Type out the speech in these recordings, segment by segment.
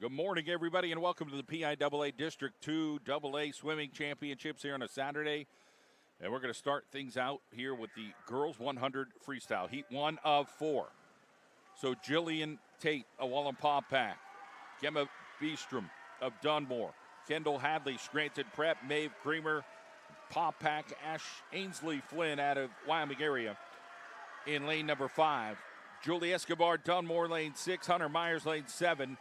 Good morning, everybody, and welcome to the PIAA District 2 AA Swimming Championships here on a Saturday. And we're going to start things out here with the girls 100 freestyle, heat 1 of 4. So Jillian Tate of Wallenpaupack, Gemma Beestrom of Dunmore, Kendall Hadley, Scranton Prep, Maeve Creamer, Paupack, Ash Ainsley Flynn out of Wyoming area in lane number 5. Julie Escobar, Dunmore, lane 6. Hunter Myers, lane 7.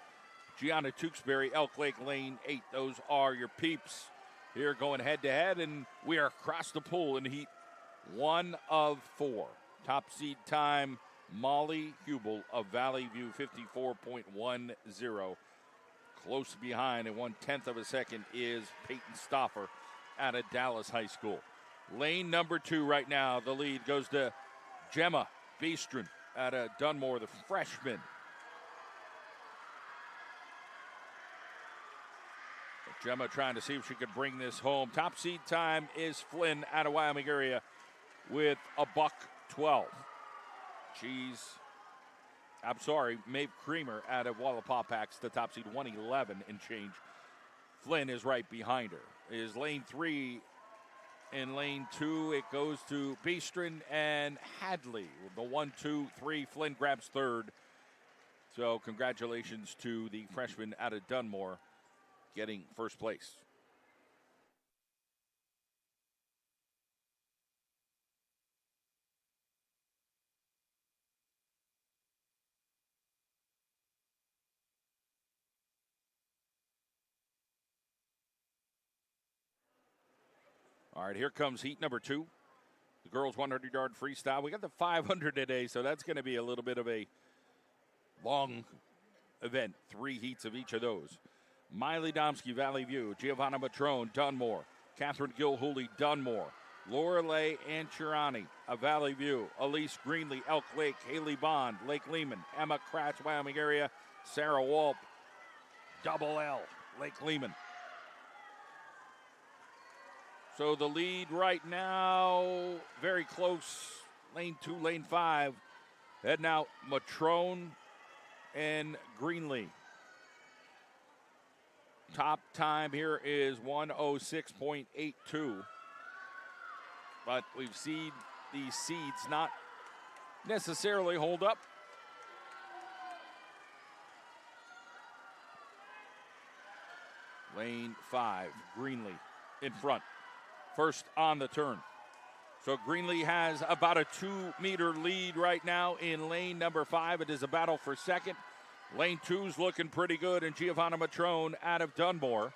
Gianna Tewksbury, Elk Lake, lane 8. Those are your peeps here going head-to-head, and we are across the pool in heat 1 of 4. Top seed time, Molly Hubel of Valley View, 54.10. Close behind, and 1/10 of a second is Peyton Stoffer out of Dallas High School. Lane number 2 right now, the lead goes to Gemma Beestrom out of Dunmore, the freshman. Gemma trying to see if she could bring this home. Top seed time is Flynn out of Wyoming area with a $1:12. Maeve Creamer out of Wallenpaupack's the top seed, 1:11 and change. Flynn is right behind her. Is lane 3. In lane 2, it goes to Beestrom and Hadley. The 1, 2, 3. Flynn grabs third. So congratulations to the freshman out of Dunmore getting first place. All right, here comes heat number 2. The girls 100-yard freestyle. We got the 500 today, so that's going to be a little bit of a long event. 3 heats of each of those. Miley Domsky, Valley View. Giovanna Matrone, Dunmore. Catherine Gilhooly, Dunmore. Lorelei Anchirani of Valley View. Elise Greenlee, Elk Lake. Haley Bond, Lake Lehman. Emma Kratz, Wyoming area. Sarah Walp, Double L, Lake Lehman. So the lead right now, very close. Lane 2, lane 5. Heading out, Matrone and Greenlee. Top time here is 1:06.82. But we've seen these seeds not necessarily hold up. Lane 5, Greenlee in front. First on the turn. So Greenlee has about a 2-meter lead right now in lane number 5. It is a battle for second. Lane 2's looking pretty good, and Giovanna Matrone out of Dunmore.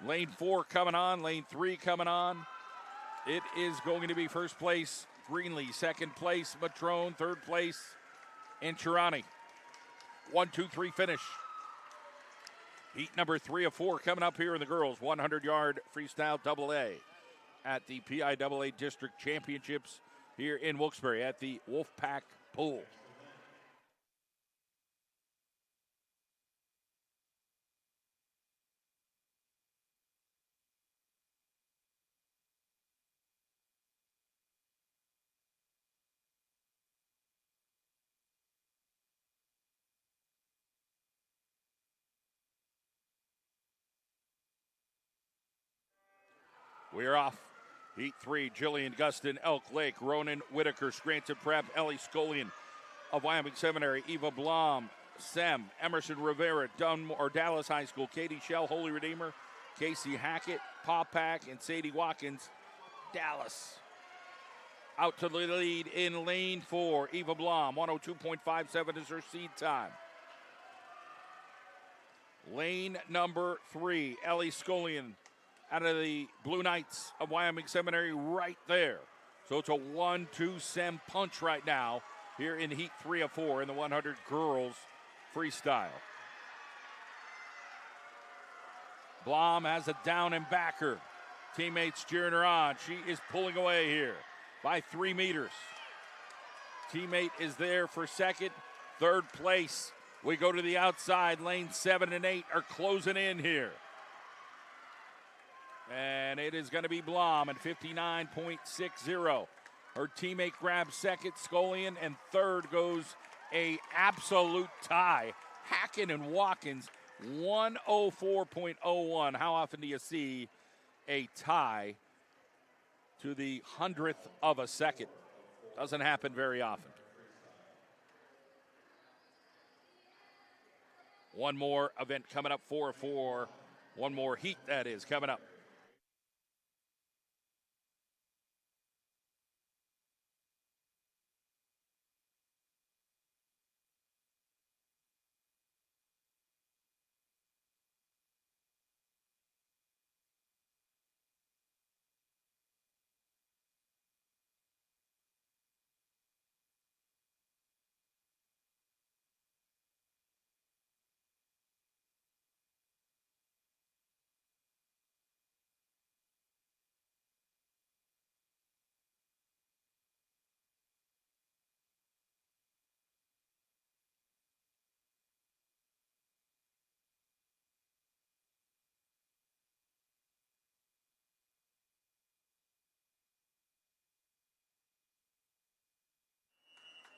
Lane 4 coming on, lane 3 coming on. It is going to be first place, Greenlee. Second place, Matrone. Third place, Anchirani. 1, 2, 3 finish. Heat number 3 of 4 coming up here in the girls 100-yard freestyle AA at the PIAA District Championships here in Wilkes-Barre at the Wolfpack Pool. We're off. Heat 3, Jillian Gustin, Elk Lake, Ronan Whitaker, Scranton Prep, Ellie Scullion of Wyoming Seminary, Eva Blom, Sem, Emerson Rivera, Dallas High School, Katie Shell, Holy Redeemer, Casey Hackett, Paupack, and Sadie Watkins, Dallas. Out to the lead in lane 4, Eva Blom, 1:02.57 is her seed time. Lane number 3, Ellie Scullion out of the Blue Knights of Wyoming Seminary right there. So it's a 1-2 Sem punch right now here in heat 3 of 4 in the 100 girls freestyle. Blom has a down and backer. Teammates cheering her on. She is pulling away here by 3 meters. Teammate is there for second. Third place, we go to the outside. Lane 7 and 8 are closing in here. And it is going to be Blom at 59.60. Her teammate grabs second, Scullion, and third goes a absolute tie. Hacken and Watkins 104.01. How often do you see a tie to the 100th of a second? Doesn't happen very often. One more event coming up, 4-4. One more heat, that is, coming up.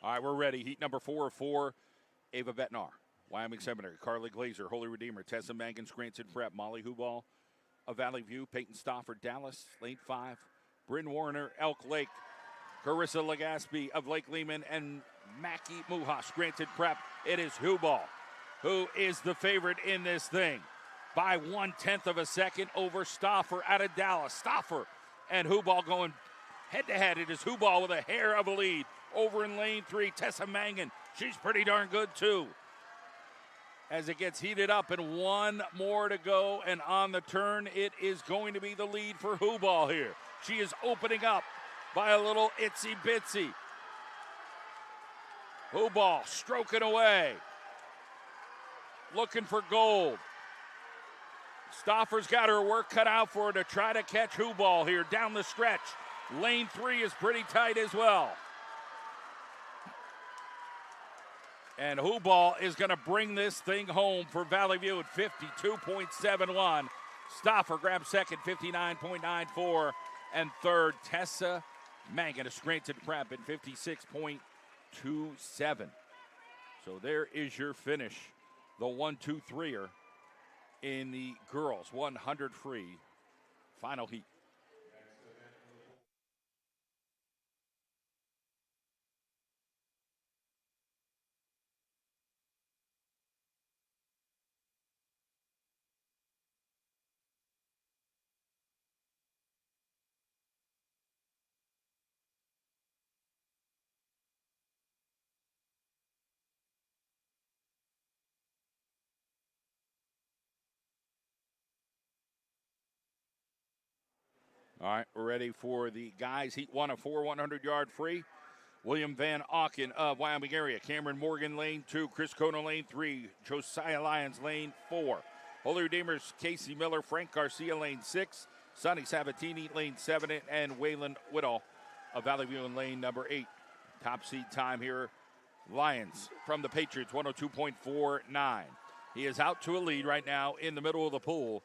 All right, we're ready. Heat number 4-4, Ava Betnar, Wyoming Seminary, Carly Glazer, Holy Redeemer, Tessa Mangan, Scranton Prep, Molly Hubal of Valley View, Peyton Stauffer, Dallas, Lane 5, Bryn Warner, Elk Lake, Carissa Legaspi of Lake Lehman, and Mackie Muha, Scranton Prep. It is Hubal who is the favorite in this thing by 1/10 of a second over Stauffer out of Dallas. Stauffer and Hubal going head-to-head. It is Hubal with a hair of a lead. Over in lane 3, Tessa Mangan. She's pretty darn good, too. As it gets heated up, and one more to go, and on the turn, it is going to be the lead for Hubal here. She is opening up by a little itsy-bitsy. Hubal stroking away. Looking for gold. Stauffer's got her work cut out for her to try to catch Hubal here down the stretch. Lane 3 is pretty tight as well. And Hubal is going to bring this thing home for Valley View at 52.71. Stauffer grabs second, 59.94. And third, Tessa Mangan of Scranton Prep at 56.27. So there is your finish. The 1-2-3er in the girls 100 free final heat. All right, we're ready for the guys. Heat 1 of 4, 100-yard free. William Van Auken of Wyoming area. Cameron Morgan, lane 2. Chris Kona, lane 3. Josiah Lyons, lane 4. Holy Redeemers, Casey Miller. Frank Garcia, lane 6. Sonny Sabatini, lane 7. And Waylon Whittle of Valley View in lane number 8. Top seed time here. Lyons from the Patriots, 102.49. He is out to a lead right now in the middle of the pool.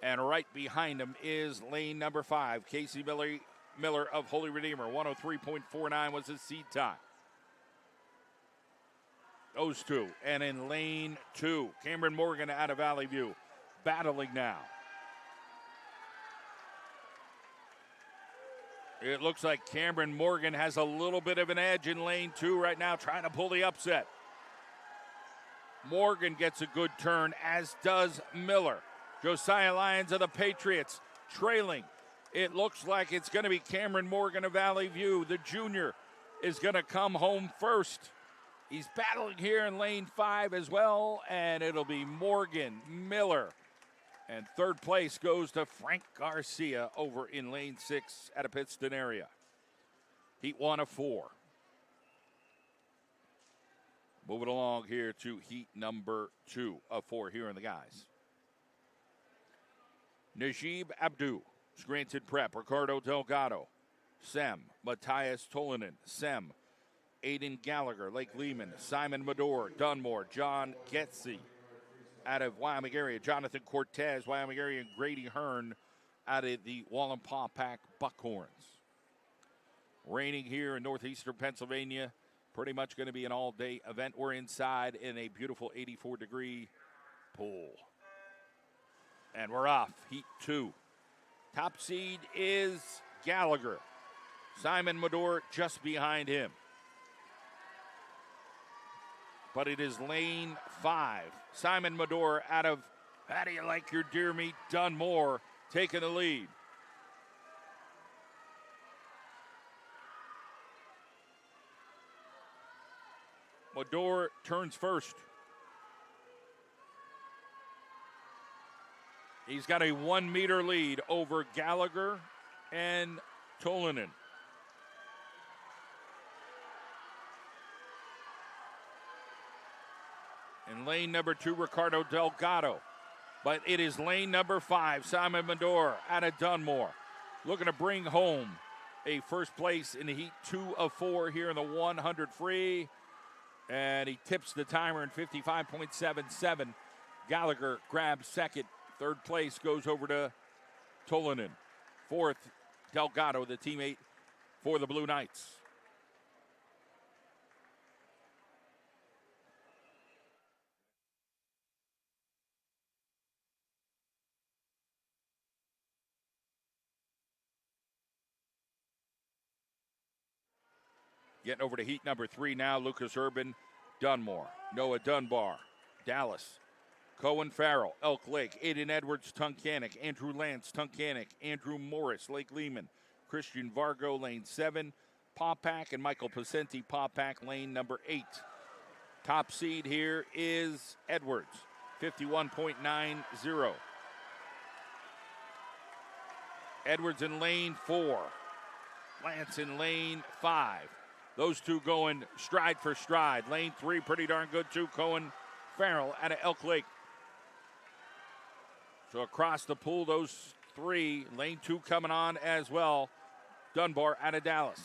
And right behind him is lane number 5, Casey Miller of Holy Redeemer. 103.49 was his seed time. Those two. And in lane 2, Cameron Morgan out of Valley View. Battling now. It looks like Cameron Morgan has a little bit of an edge in lane 2 right now, trying to pull the upset. Morgan gets a good turn, as does Miller. Josiah Lyons of the Patriots trailing. It looks like it's going to be Cameron Morgan of Valley View. The junior is going to come home first. He's battling here in lane 5 as well, and it'll be Morgan, Miller. And third place goes to Frank Garcia over in lane 6 at a Pittston area. Heat 1 of 4. Moving along here to heat number 2 of 4 here in the guys. Najib Abdu, Scranton Prep. Ricardo Delgado, Sem. Matthias Tolanen, Sem. Aiden Gallagher, Lake Lehman. Simon Medor, Dunmore. John Getzy out of Wyoming area. Jonathan Cortez, Wyoming area. And Grady Hearn out of the Wallenpaw Pack Buckhorns. Raining here in northeastern Pennsylvania. Pretty much going to be an all-day event. We're inside in a beautiful 84-degree pool. And we're off. Heat 2. Top seed is Gallagher. Simon Medor just behind him. But it is lane 5. Simon Medor out of How Do You Like Your Deer Meat? Dunmore taking the lead. Medor turns first. He's got a 1 meter lead over Gallagher and Tolanen. In lane number 2, Ricardo Delgado. But it is lane number 5, Simon Medor out of Dunmore. Looking to bring home a first place in the Heat 2 of 4 here in the 100 free. And he tips the timer in 55.77. Gallagher grabs second. Third place goes over to Tolanen. Fourth, Delgado, the teammate for the Blue Knights. Getting over to heat number 3 now, Lucas Urban, Dunmore, Noah Dunbar, Dallas, Cohen Farrell, Elk Lake, Aiden Edwards, Tunkhannock, Andrew Lance, Tunkhannock, Andrew Morris, Lake Lehman, Christian Vargo, lane 7, Paupack, and Michael Pacenti, Paupack, lane number 8. Top seed here is Edwards, 51.90. Edwards in lane 4, Lance in lane 5. Those two going stride for stride. Lane 3, pretty darn good too. Cohen Farrell out of Elk Lake. So across the pool, those three. Lane 2 coming on as well. Dunbar out of Dallas.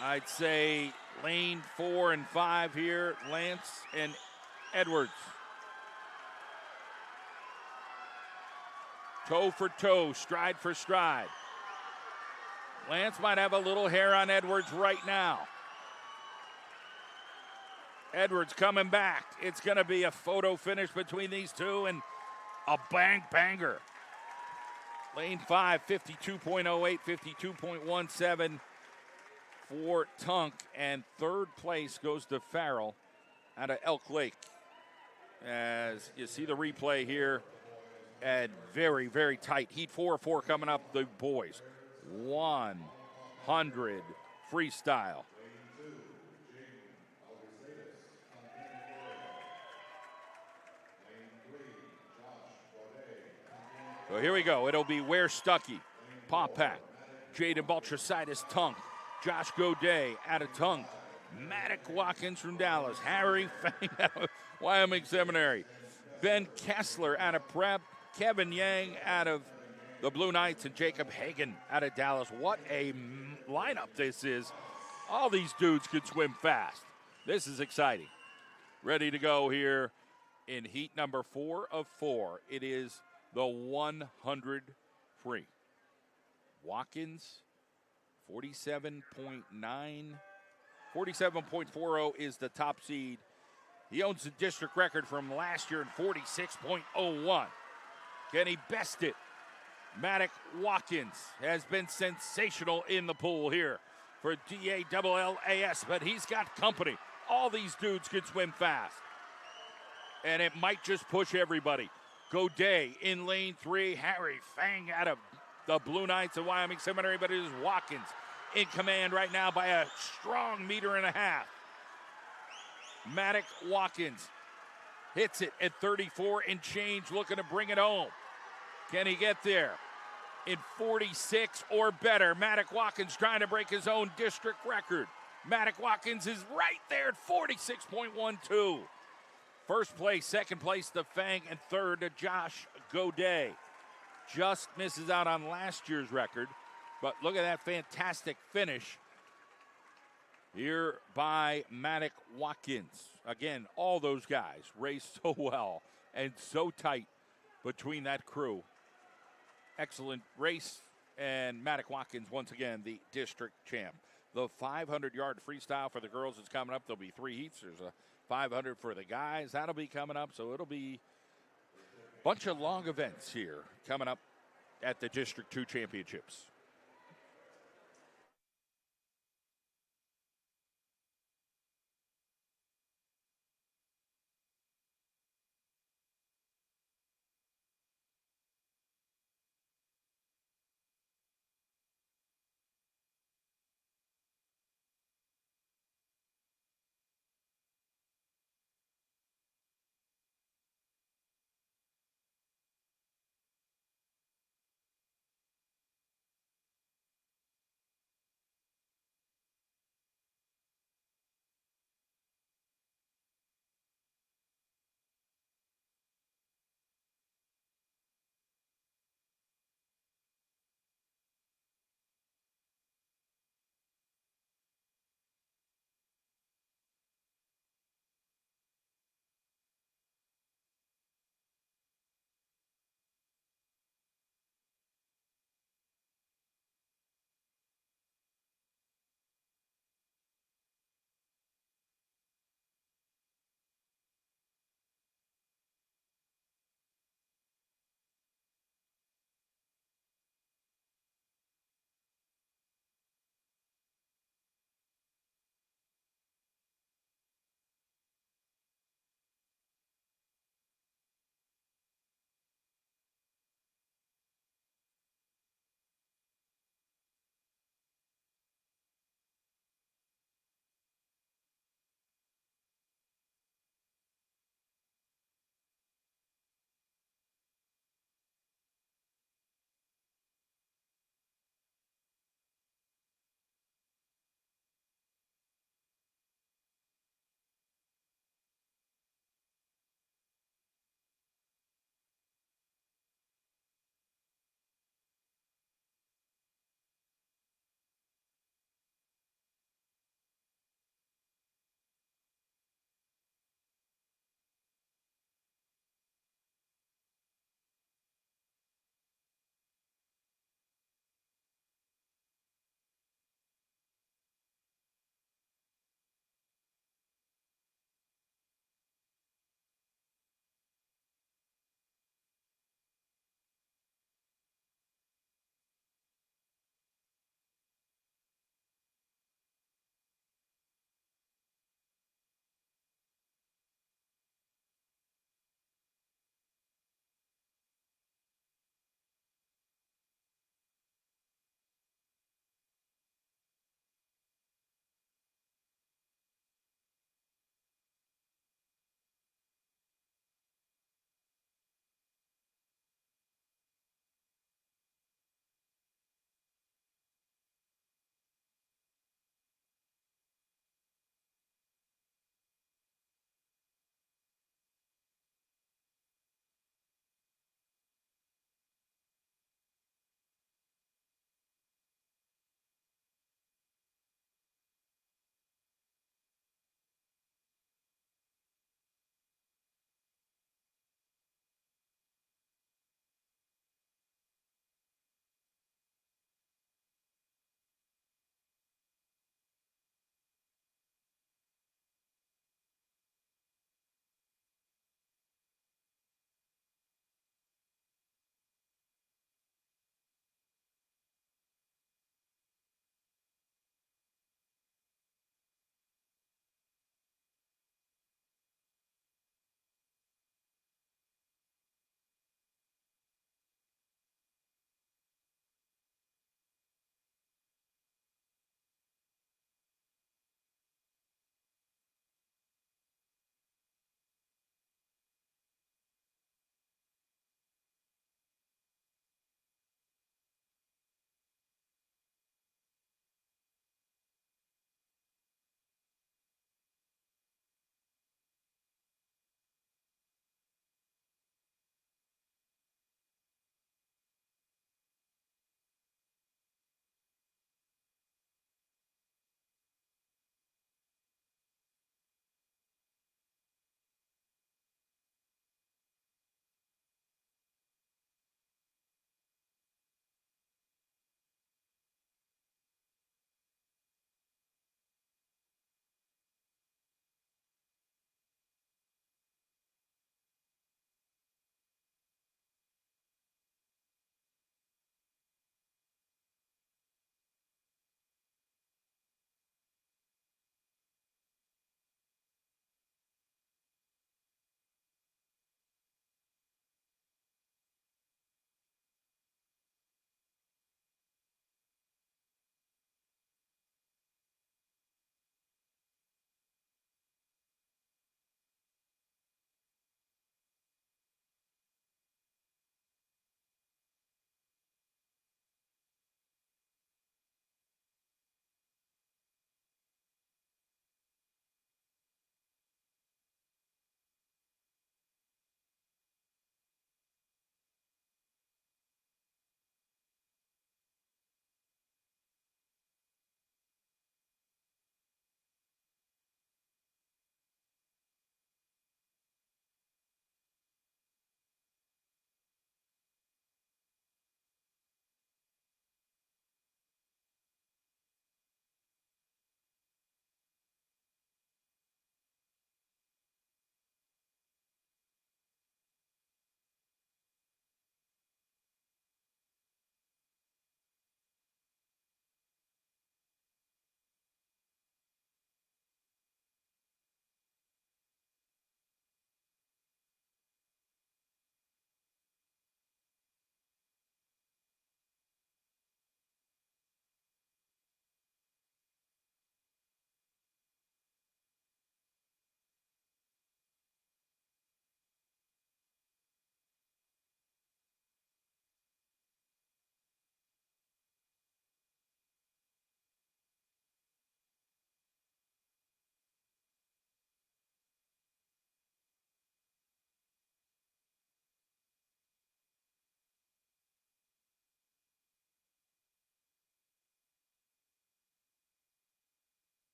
I'd say lane 4 and 5 here, Lance and Edwards. Toe for toe, stride for stride. Lance might have a little hair on Edwards right now. Edwards coming back. It's going to be a photo finish between these two and a banger. Lane 5, 52.08, 52.17 for Tunk. And third place goes to Farrell out of Elk Lake. As you see the replay here, and very, very tight. Heat 4 coming up, the boys. 100 freestyle. So here we go. It'll be Ware Stuckey, Paupack, Jaden Baltricitis, Tunk, Josh Godet out of Tunk, Maddock Watkins from Dallas, Harry Fang out of Wyoming Seminary, Ben Kessler out of Prep, Kevin Yang out of the Blue Knights, and Jacob Hagan out of Dallas. What a lineup this is. All these dudes could swim fast. This is exciting. Ready to go here in heat number 4 of 4. It is the 100 free. Watkins, 47.40 is the top seed. He owns the district record from last year in 46.01. Can he best it? Maddock Watkins has been sensational in the pool here for DALLAS, but he's got company. All these dudes can swim fast. And it might just push everybody. Godet in lane 3, Harry Fang out of the Blue Knights of Wyoming Seminary, but it is Watkins in command right now by a strong 1.5 meters. Maddock Watkins hits it at 34 and change, looking to bring it home. Can he get there? In 46 or better, Maddock Watkins trying to break his own district record. Maddock Watkins is right there at 46.12. First place, second place to Fang, and third to Josh Godet. Just misses out on last year's record, but look at that fantastic finish here by Maddock Watkins. Again, all those guys raced so well and so tight between that crew. Excellent race, and Maddock Watkins, once again, the district champ. The 500-yard freestyle for the girls is coming up. There'll be 3 heats. There's a 500 for the guys. That'll be coming up. So it'll be a bunch of long events here coming up at the District 2 Championships.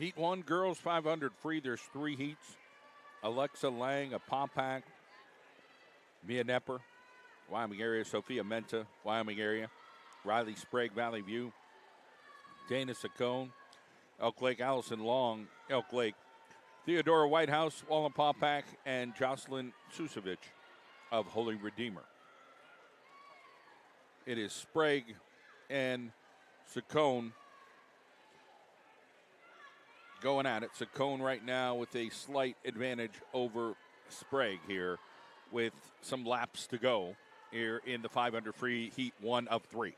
Heat 1, girls 500 free. There's 3 heats. Alexa Lang of Pompac, Mia Nepper, Wyoming area, Sophia Menta, Wyoming area, Riley Sprague, Valley View, Dana Saccone, Elk Lake, Allison Long, Elk Lake, Theodora Whitehouse, Wallenpaupack, and Jocelyn Susevich of Holy Redeemer. It is Sprague and Saccone going at it. Saccone right now with a slight advantage over Sprague here with some laps to go here in the 500 free heat 1 of 3.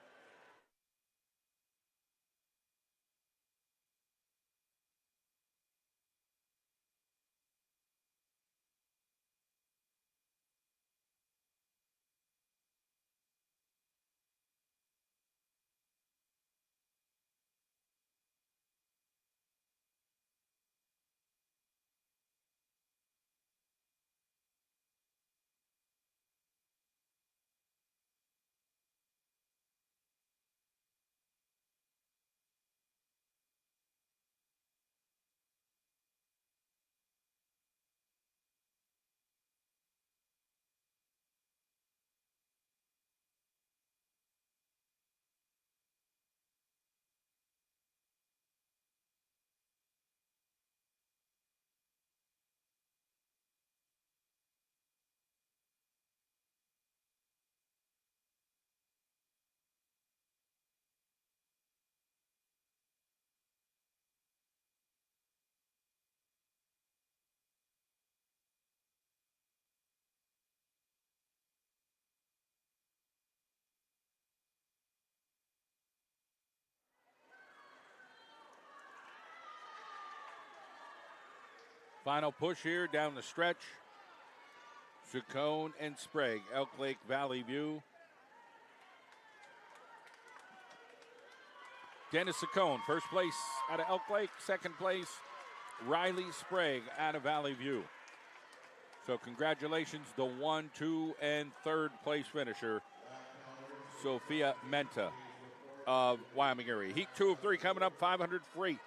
Final push here down the stretch. Saccone and Sprague, Elk Lake, Valley View. Dennis Saccone, first place out of Elk Lake. Second place, Riley Sprague out of Valley View. So congratulations, the 1, 2, and 3rd place finisher, Sophia Menta of Wyoming area. Heat 2 of 3 coming up, 500 free.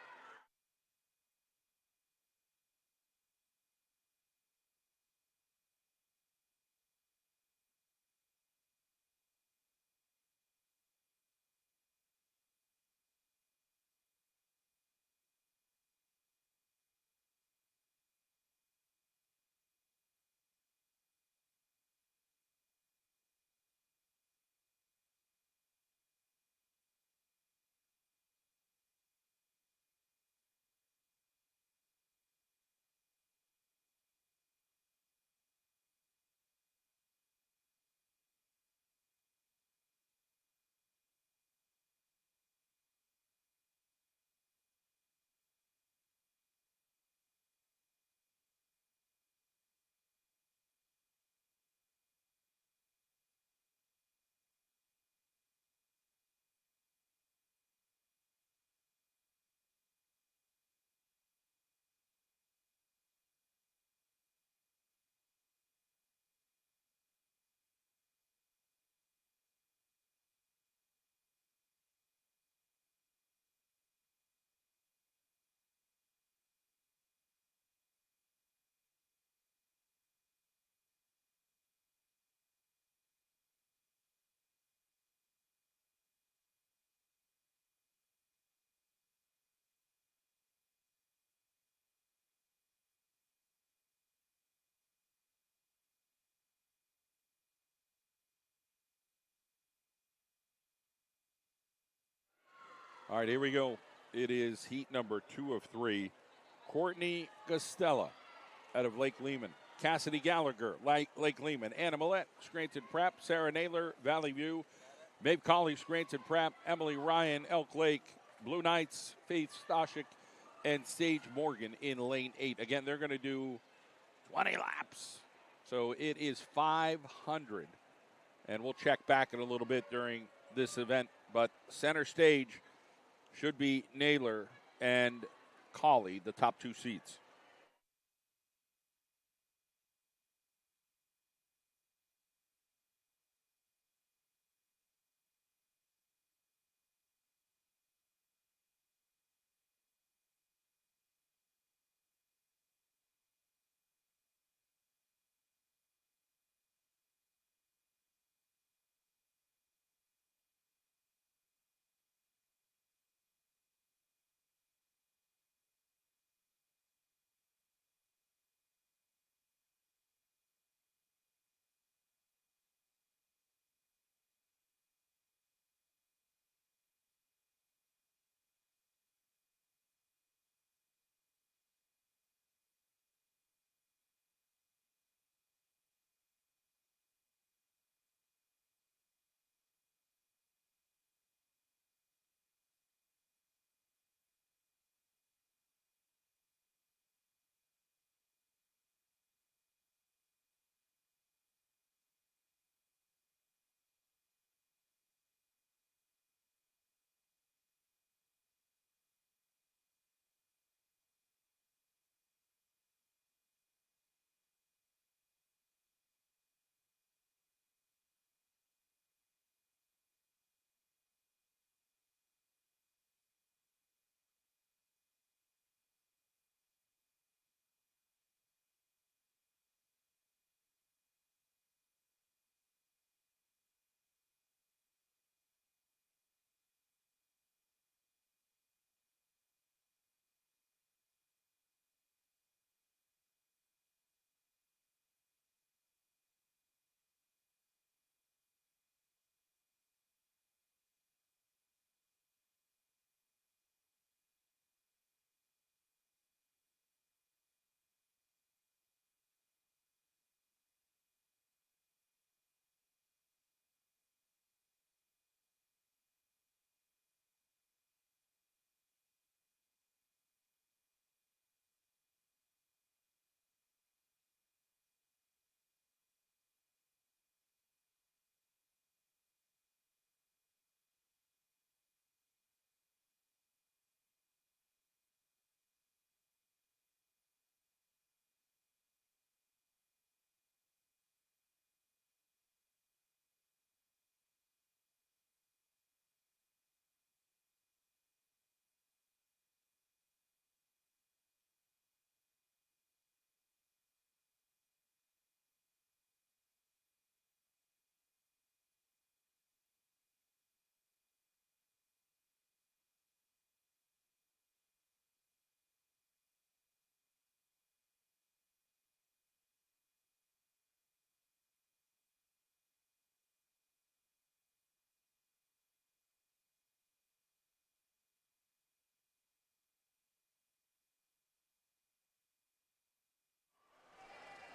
All right, here we go. It is heat number 2 of 3. Courtney Costella out of Lake Lehman. Cassidy Gallagher, Lake Lehman. Anna Millette, Scranton Prep. Sarah Naylor, Valley View. Maeve Colley, Scranton Prep. Emily Ryan, Elk Lake. Blue Knights, Faith Stashik, and Sage Morgan in lane 8. Again, they're going to do 20 laps. So it is 500. And we'll check back in a little bit during this event. But center stage should be Naylor and Colley, the top 2 seats.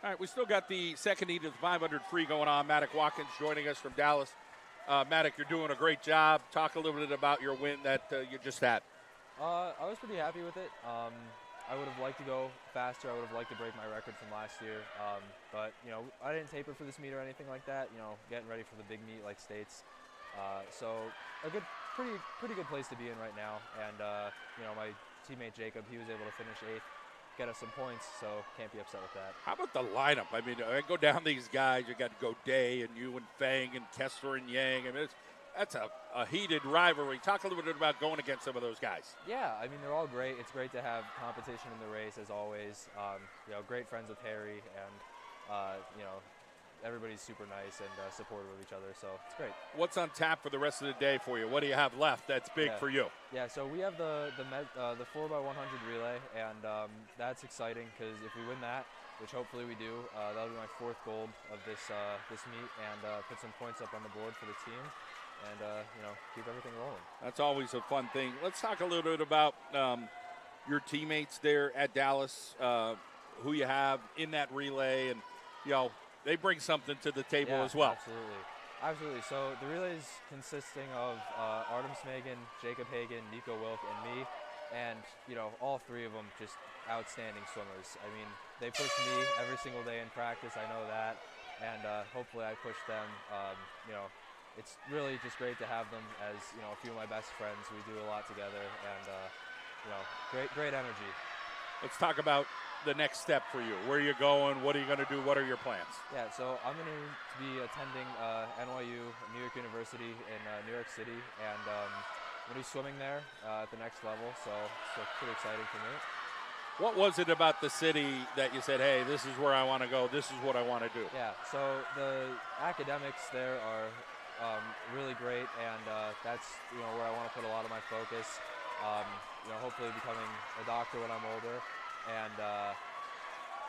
All right, we still got the second heat of the 500 free going on. Maddock Watkins joining us from Dallas. Maddock, you're doing a great job. Talk a little bit about your win that you just had. I was pretty happy with it. I would have liked to go faster. I would have liked to break my record from last year. But, I didn't taper for this meet or anything like that. Getting ready for the big meet like States. So a pretty good place to be in right now. And, my teammate Jacob, he was able to finish 8th, get us some points, so can't be upset with that. How about the lineup? I mean, I go down these guys. You got Godet and you and Fang and Kessler and Yang. I mean, that's a heated rivalry. Talk a little bit about going against some of those guys. Yeah, I mean, they're all great. It's great to have competition in the race, as always. Great friends with Harry, and, everybody's super nice and supportive of each other, so it's great. What's on tap for the rest of the day for you? What do you have left that's big for you? Yeah, so we have the 4x100 relay, and that's exciting because if we win that, which hopefully we do, that'll be my 4th gold of this meet, and put some points up on the board for the team. And, keep everything rolling. That's always a fun thing. Let's talk a little bit about your teammates there at Dallas, who you have in that relay, and, they bring something to the table as well. Absolutely. So the relay is consisting of Artem Smagan, Jacob Hagan, Nico Wilk, and me. And, all 3 of them just outstanding swimmers. I mean, they push me every single day in practice. I know that. And hopefully I push them. It's really just great to have them as, a few of my best friends. We do a lot together, and, great energy. Let's talk about the next step for you. Where are you going? What are you going to do? What are your plans? Yeah, so I'm going to be attending NYU, New York University in New York City, and I'm going to be swimming there at the next level, so it's pretty exciting for me. What was it about the city that you said, hey, this is where I want to go, this is what I want to do? Yeah, so the academics there are really great, and that's where I want to put a lot of my focus. Hopefully becoming a doctor when I'm older, and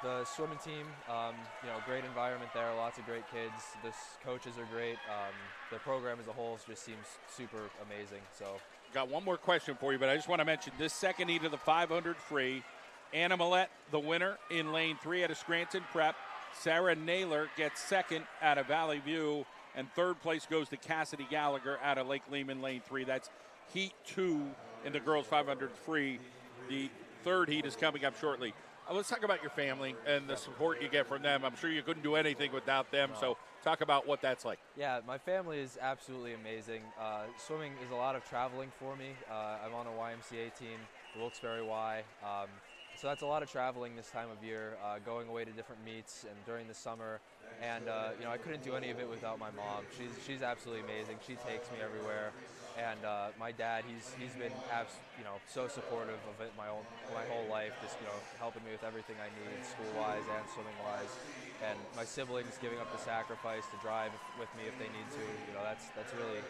the swimming team, great environment there, lots of great kids. The coaches are great. The program as a whole just seems super amazing. So, got one more question for you, but I just want to mention this second heat of the 500 free. Anna Millette, the winner in lane 3 out of Scranton Prep. Sarah Naylor gets second out of Valley View. And third place goes to Cassidy Gallagher out of Lake Lehman, lane 3. That's heat 2 in the girls 500 free. The third heat is coming up shortly. Let's talk about your family and the support you get from them. I'm sure you couldn't do anything without them, so talk about what that's like. Yeah, my family is absolutely amazing. Swimming is a lot of traveling for me. I'm on a YMCA team, the Wilkes-Barre Y. So that's a lot of traveling this time of year, going away to different meets and during the summer. And, I couldn't do any of it without my mom. She's absolutely amazing. She takes me everywhere. And my dad, he's been so supportive of it my whole life, just helping me with everything I need, school-wise and swimming-wise. And my siblings giving up the sacrifice to drive with me if they need to. That's really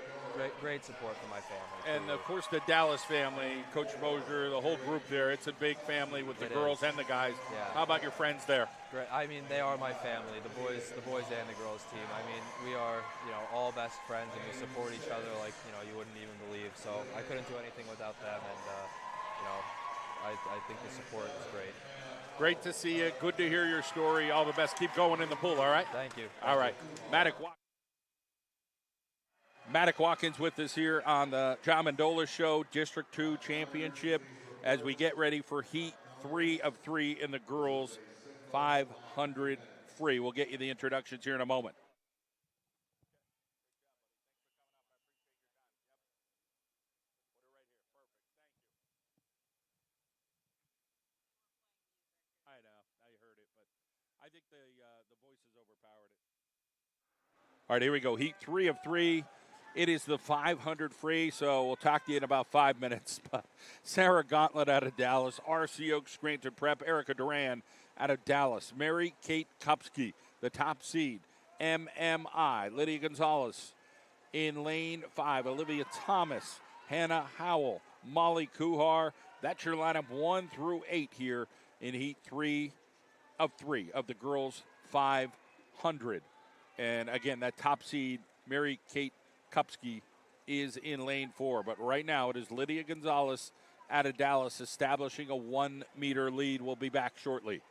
great support from my family. And of course the Dallas family, Coach Mosier, the whole group there. It's a big family with the girls and the guys. Yeah. How about your friends there? Great. I mean, they are my family, the boys and the girls team. I mean, we are, all best friends, and we support each other like, you wouldn't even believe. So I couldn't do anything without them, and, I think the support is great. Great to see you. Good to hear your story. All the best. Keep going in the pool, all right? Thank you. All right. Maddock Watkins with us here on the John Mendola Show, District 2 Championship, as we get ready for Heat 3 of 3 in the girls 500 free. We'll get you the introductions here in a moment. I know, I heard it, but I think the voices overpowered it. All right, here we go. Heat 3 of 3. It is the 500 free, so we'll talk to you in about 5 minutes. But Sarah Gauntlet out of Dallas, R.C. Oaks Scranton Prep, Erica Duran out of Dallas, Mary Kate Kupski, the top seed, MMI, Lydia Gonzalez in lane 5, Olivia Thomas, Hannah Howell, Molly Kuhar. That's your lineup 1 through 8 here in Heat 3 of the girls 500. And again, that top seed, Mary Kate Kupski, is in lane 4. But right now it is Lydia Gonzalez out of Dallas establishing a 1 meter lead. We'll be back shortly.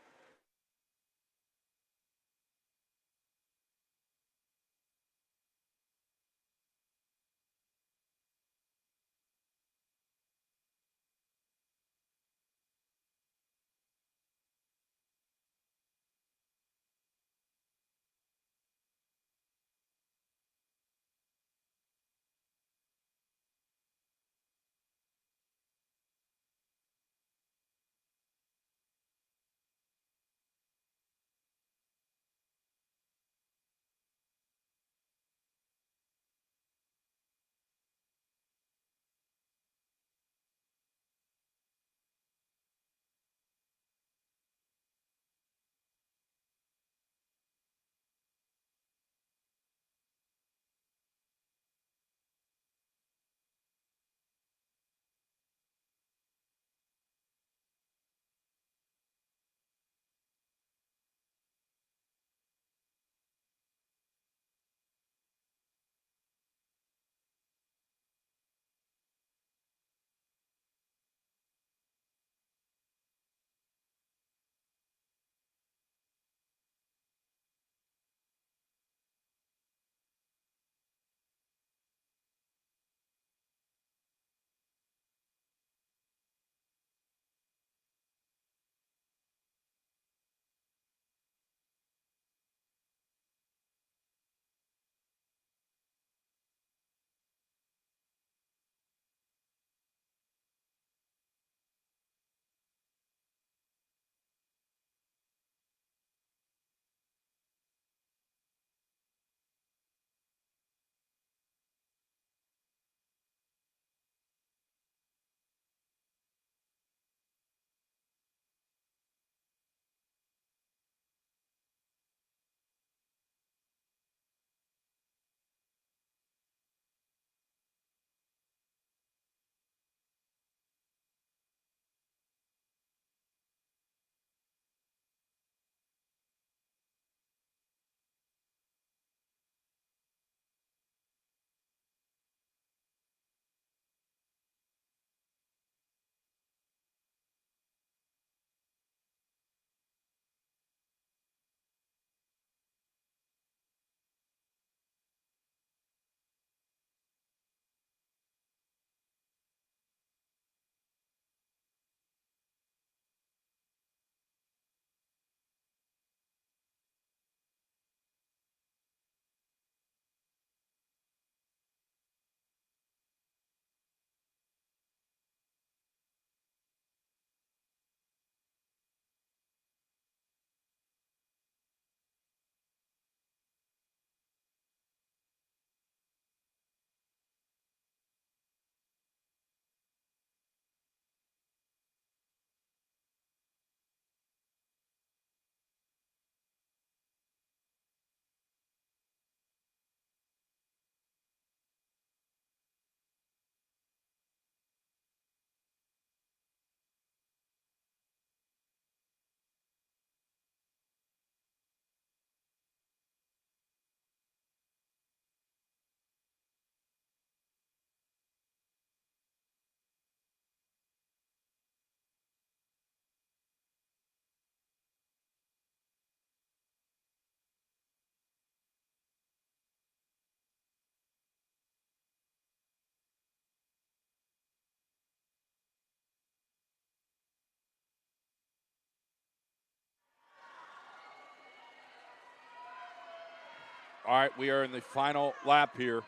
All right, we are in the final lap here.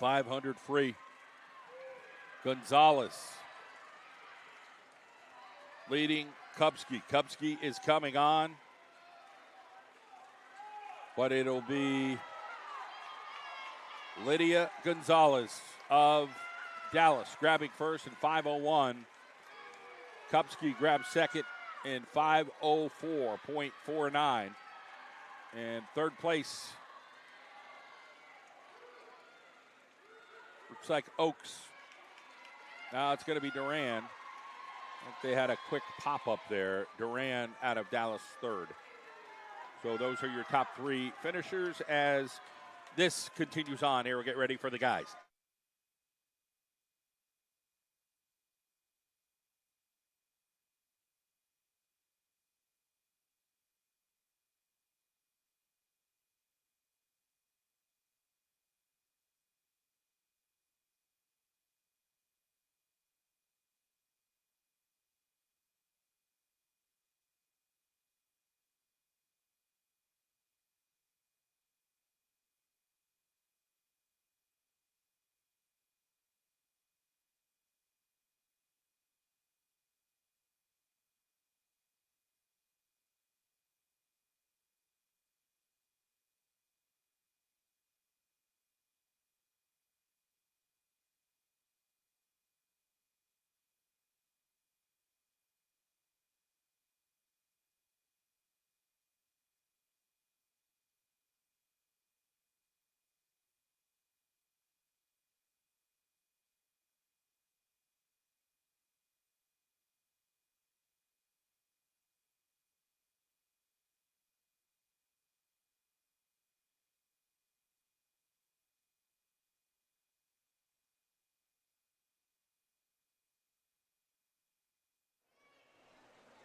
500 free. Gonzalez leading Kupski. Kupski is coming on, but it'll be Lydia Gonzalez of Dallas grabbing first in 5:01. Kupski grabs second in 5:04.49. And third place looks like Oaks. Now it's going to be Duran. I think they had a quick pop-up there. Duran out of Dallas third. So those are your top three finishers as this continues on. Here, we'll get ready for the guys.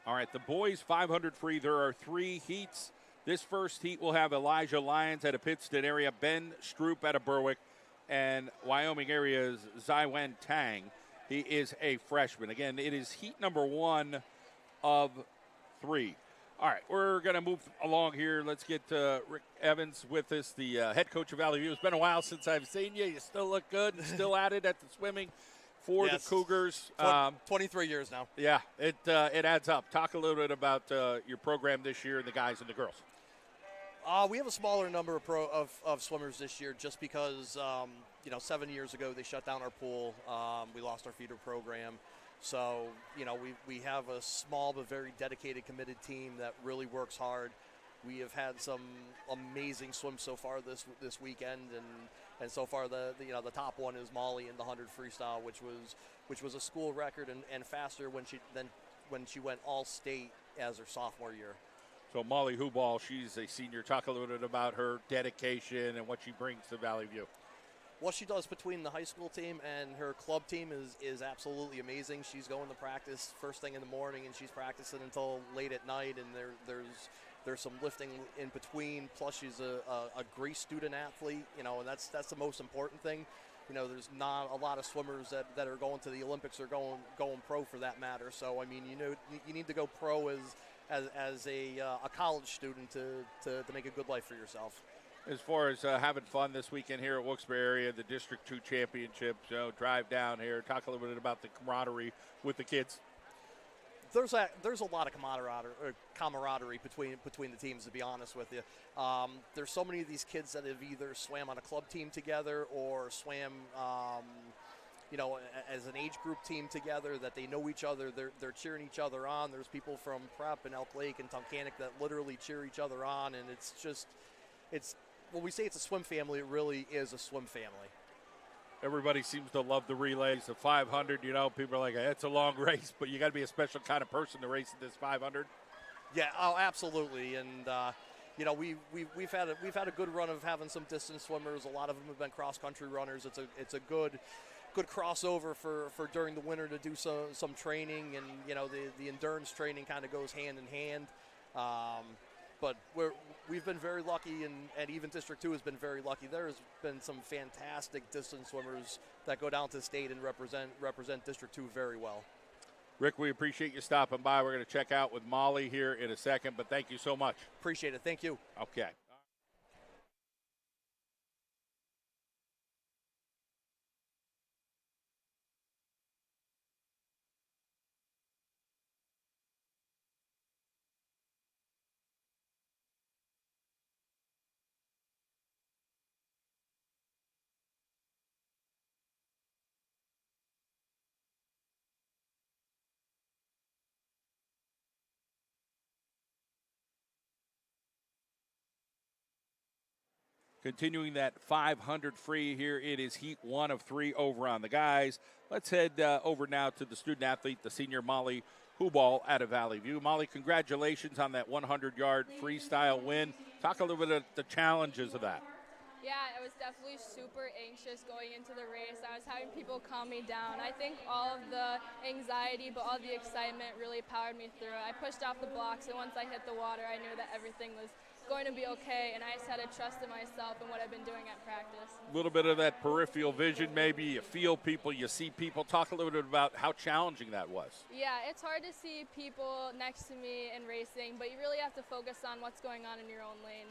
All right, the boys 500 free. There are three heats. This first heat will have Elijah Lyons out of Pittston area, Ben Stroop out of Berwick, and Wyoming area's Zaiwen Tang. He is a freshman. Again, it is heat number 1 of 3. All right, we're going to move along here. Let's get Rick Evans with us, the head coach of Valley View. It's been a while since I've seen you. You still look good and still at it at the swimming for the Cougars. 23 years now. Yeah, it adds up. Talk a little bit about your program this year and the guys and the girls. We have a smaller number of swimmers this year just because, 7 years ago they shut down our pool. We lost our feeder program. So, we have a small but very dedicated, committed team that really works hard. We have had some amazing swims so far this weekend, and so far the top one is Molly in the 100 freestyle, which was a school record and faster when she went all state as her sophomore year. So Molly Hubal, she's a senior. Talk a little bit about her dedication and what she brings to Valley View. What she does between the high school team and her club team is absolutely amazing. She's going to practice first thing in the morning, and she's practicing until late at night, and there's some lifting in between. Plus, she's a great student athlete, and that's the most important thing. There's not a lot of swimmers that are going to the Olympics or going pro for that matter. So, I mean, you need to go pro as a college student to make a good life for yourself. As far as having fun this weekend here at Wilkes-Barre area, the District 2 Championship, drive down here, talk a little bit about the camaraderie with the kids. There's a lot of camaraderie between the teams, to be honest with you. There's so many of these kids that have either swam on a club team together or swam, as an age group team together, that they know each other. They're cheering each other on. There's people from Prep and Elk Lake and Tunkhannock that literally cheer each other on, and it's when we say it's a swim family, it really is a swim family. Everybody seems to love the relays. The 500, people are like, it's a long race, but you got to be a special kind of person to race in this 500. Yeah, oh, absolutely. And we've had a good run of having some distance swimmers. A lot of them have been cross country runners. It's a good crossover for during the winter to do some training, and the endurance training kind of goes hand in hand. But we've been very lucky, and even District 2 has been very lucky. There's been some fantastic distance swimmers that go down to state and represent District 2 very well. Rick, we appreciate you stopping by. We're going to check out with Molly here in a second, but thank you so much. Appreciate it. Thank you. Okay. Continuing that 500 free here, it is heat 1 of 3 over on the guys. Let's head over now to the student athlete, the senior Molly Hubal out of Valley View. Molly, congratulations on that 100-yard freestyle win. Talk a little bit of the challenges of that. Yeah, I was definitely super anxious going into the race. I was having people calm me down. I think all of the anxiety, but all the excitement really powered me through. I pushed off the blocks, and once I hit the water, I knew that everything was going to be okay, and I just had to trust in myself and what I've been doing at practice. A little bit of that peripheral vision, maybe. You feel people, you see people. Talk a little bit about how challenging that was. Yeah, it's hard to see people next to me in racing, but you really have to focus on what's going on in your own lane.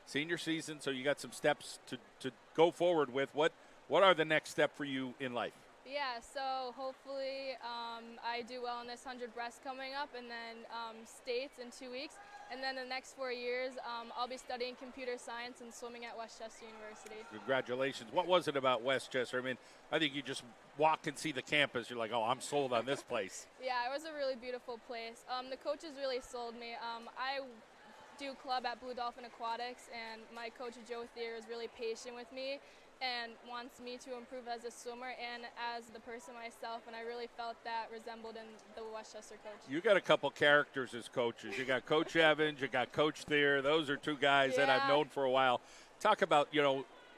Senior season, so you got some steps to go forward with. What are the next step for you in life? Yeah, so hopefully I do well in this 100 breast coming up, and then states in 2 weeks. And then the next 4 years, I'll be studying computer science and swimming at Westchester University. Congratulations. What was it about Westchester? I mean, I think you just walk and see the campus. You're like, oh, I'm sold on this place. Yeah, it was a really beautiful place. The coaches really sold me. I do club at Blue Dolphin Aquatics, and my coach, Joe Thier, is really patient with me and wants me to improve as a swimmer and as the person myself, and I really felt that resembled in the Westchester coach. You got a couple characters as coaches. You got Coach Evans, you got Coach Thier. Those are two guys that I've known for a while. Talk about,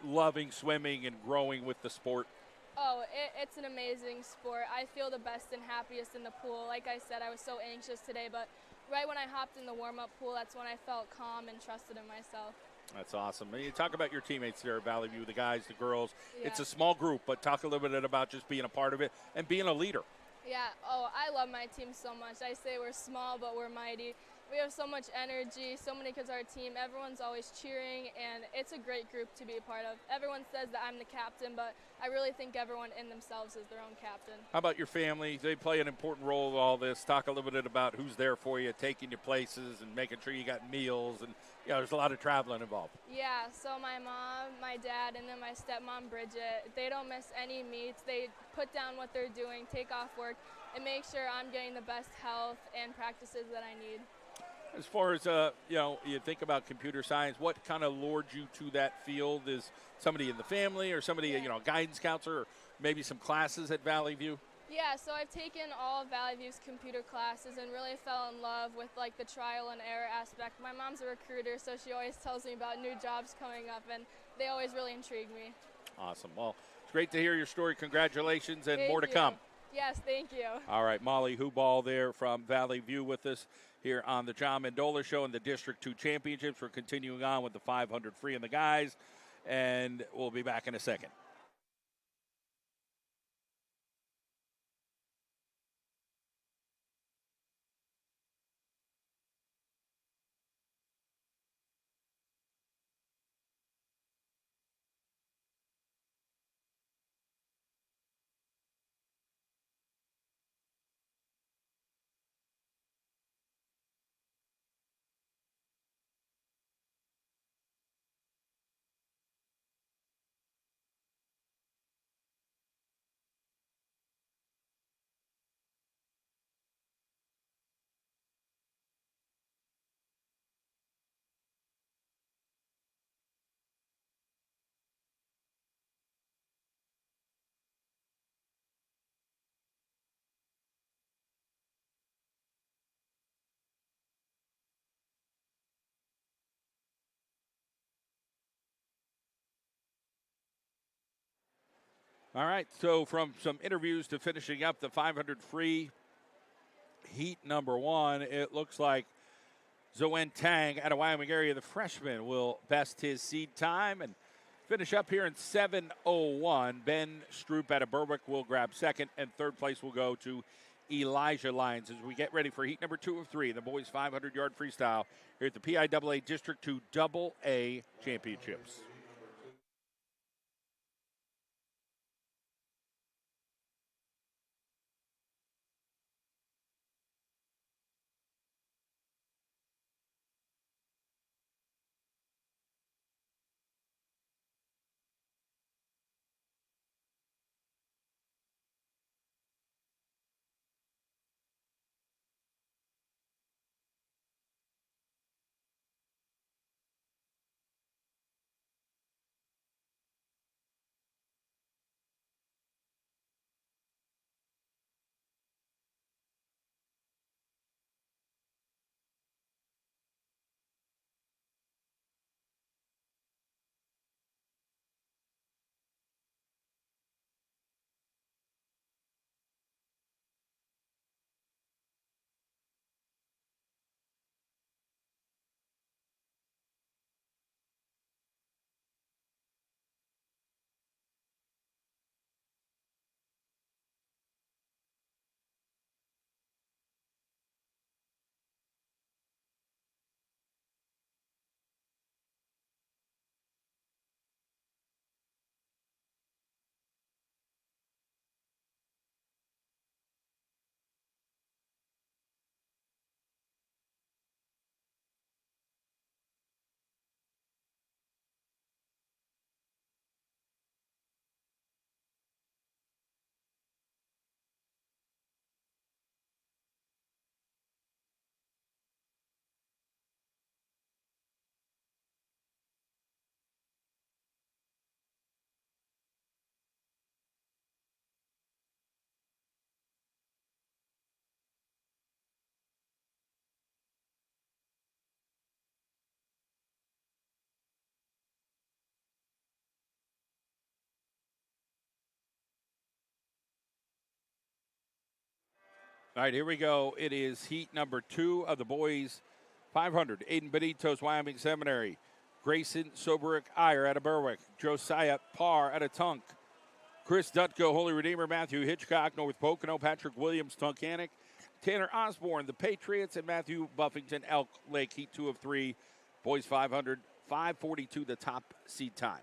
loving swimming and growing with the sport. Oh, it's an amazing sport. I feel the best and happiest in the pool. Like I said, I was so anxious today, but right when I hopped in the warm-up pool, that's when I felt calm and trusted in myself. That's awesome. And you talk about your teammates there at Valley View, the guys, the girls. Yeah. It's a small group, but talk a little bit about just being a part of it and being a leader. Yeah, I love my team so much. I say we're small, but we're mighty. We have so much energy, so many kids on our team. Everyone's always cheering, and it's a great group to be a part of. Everyone says that I'm the captain, but I really think everyone in themselves is their own captain. How about your family? They play an important role in all this. Talk a little bit about who's there for you, taking you places and making sure you got meals. And, there's a lot of traveling involved. Yeah, so my mom, my dad, and then my stepmom, Bridget, they don't miss any meets. They put down what they're doing, take off work, and make sure I'm getting the best health and practices that I need. As far as, you think about computer science, what kind of lured you to that field? Is somebody in the family or somebody, a guidance counselor, or maybe some classes at Valley View? Yeah, so I've taken all of Valley View's computer classes and really fell in love with, the trial and error aspect. My mom's a recruiter, so she always tells me about new jobs coming up, and they always really intrigue me. Awesome. Well, it's great to hear your story. Congratulations, and Thank more to you. come. Yes, thank you. All right, Molly Hubal there from Valley View with us here on the John Mendola Show in the District 2 Championships. We're continuing on with the 500 free and the guys, and we'll be back in a second. All right, so from some interviews to finishing up the 500 free heat number 1, it looks like Zoen Tang out of Wyoming area, the freshman, will best his seed time and finish up here in 7:01. Ben Stroop out of Berwick will grab second, and third place will go to Elijah Lyons as we get ready for heat number 2 of 3, the boys 500-yard freestyle here at the PIAA District 2 AA Championships. All right, here we go. It is heat number 2 of the boys 500. Aiden Benito's Wyoming Seminary. Grayson Soberick Iyer out of Berwick. Josiah Parr out of Tunk. Chris Dutko, Holy Redeemer. Matthew Hitchcock, North Pocono. Patrick Williams, Tunkhannock. Tanner Osborne, the Patriots. And Matthew Buffington, Elk Lake. Heat 2 of 3. Boys 500. 5:42 the top seed time.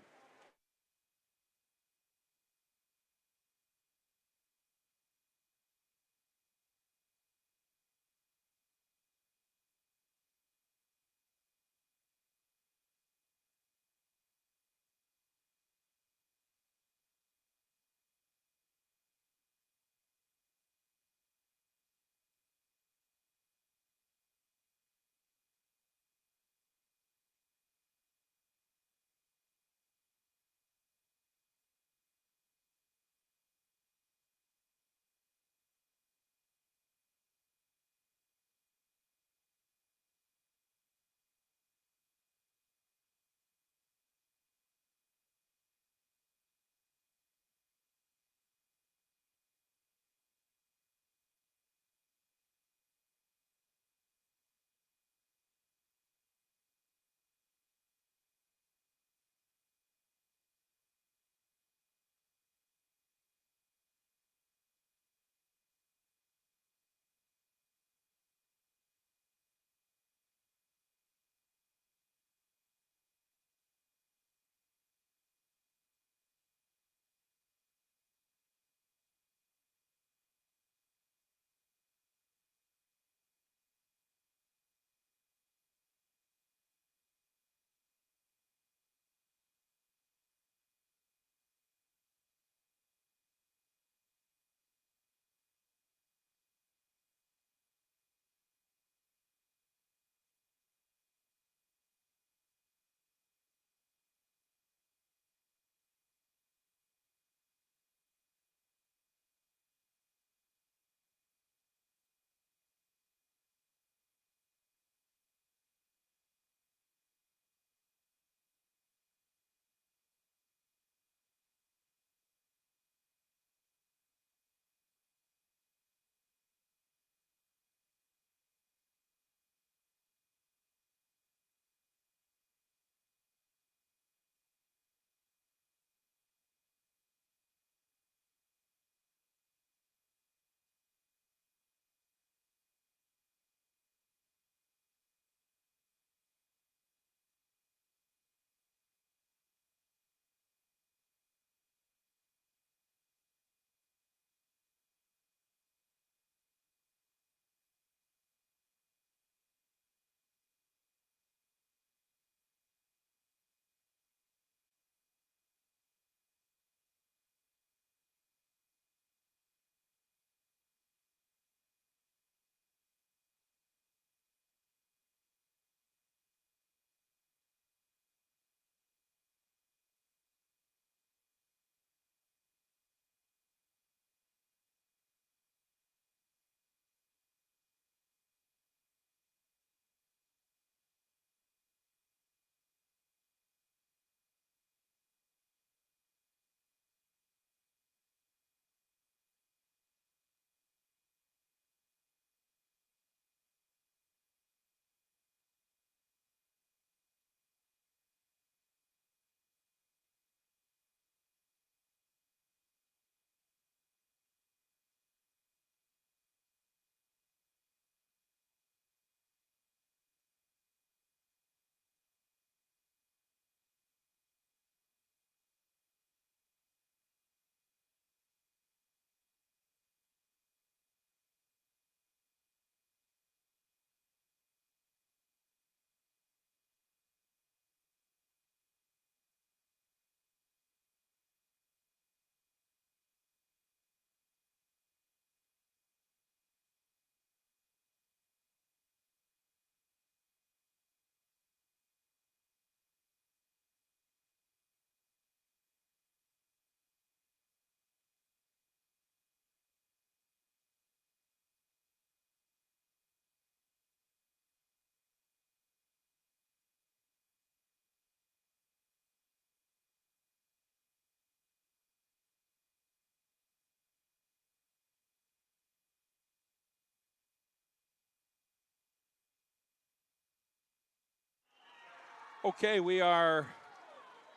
Okay, we are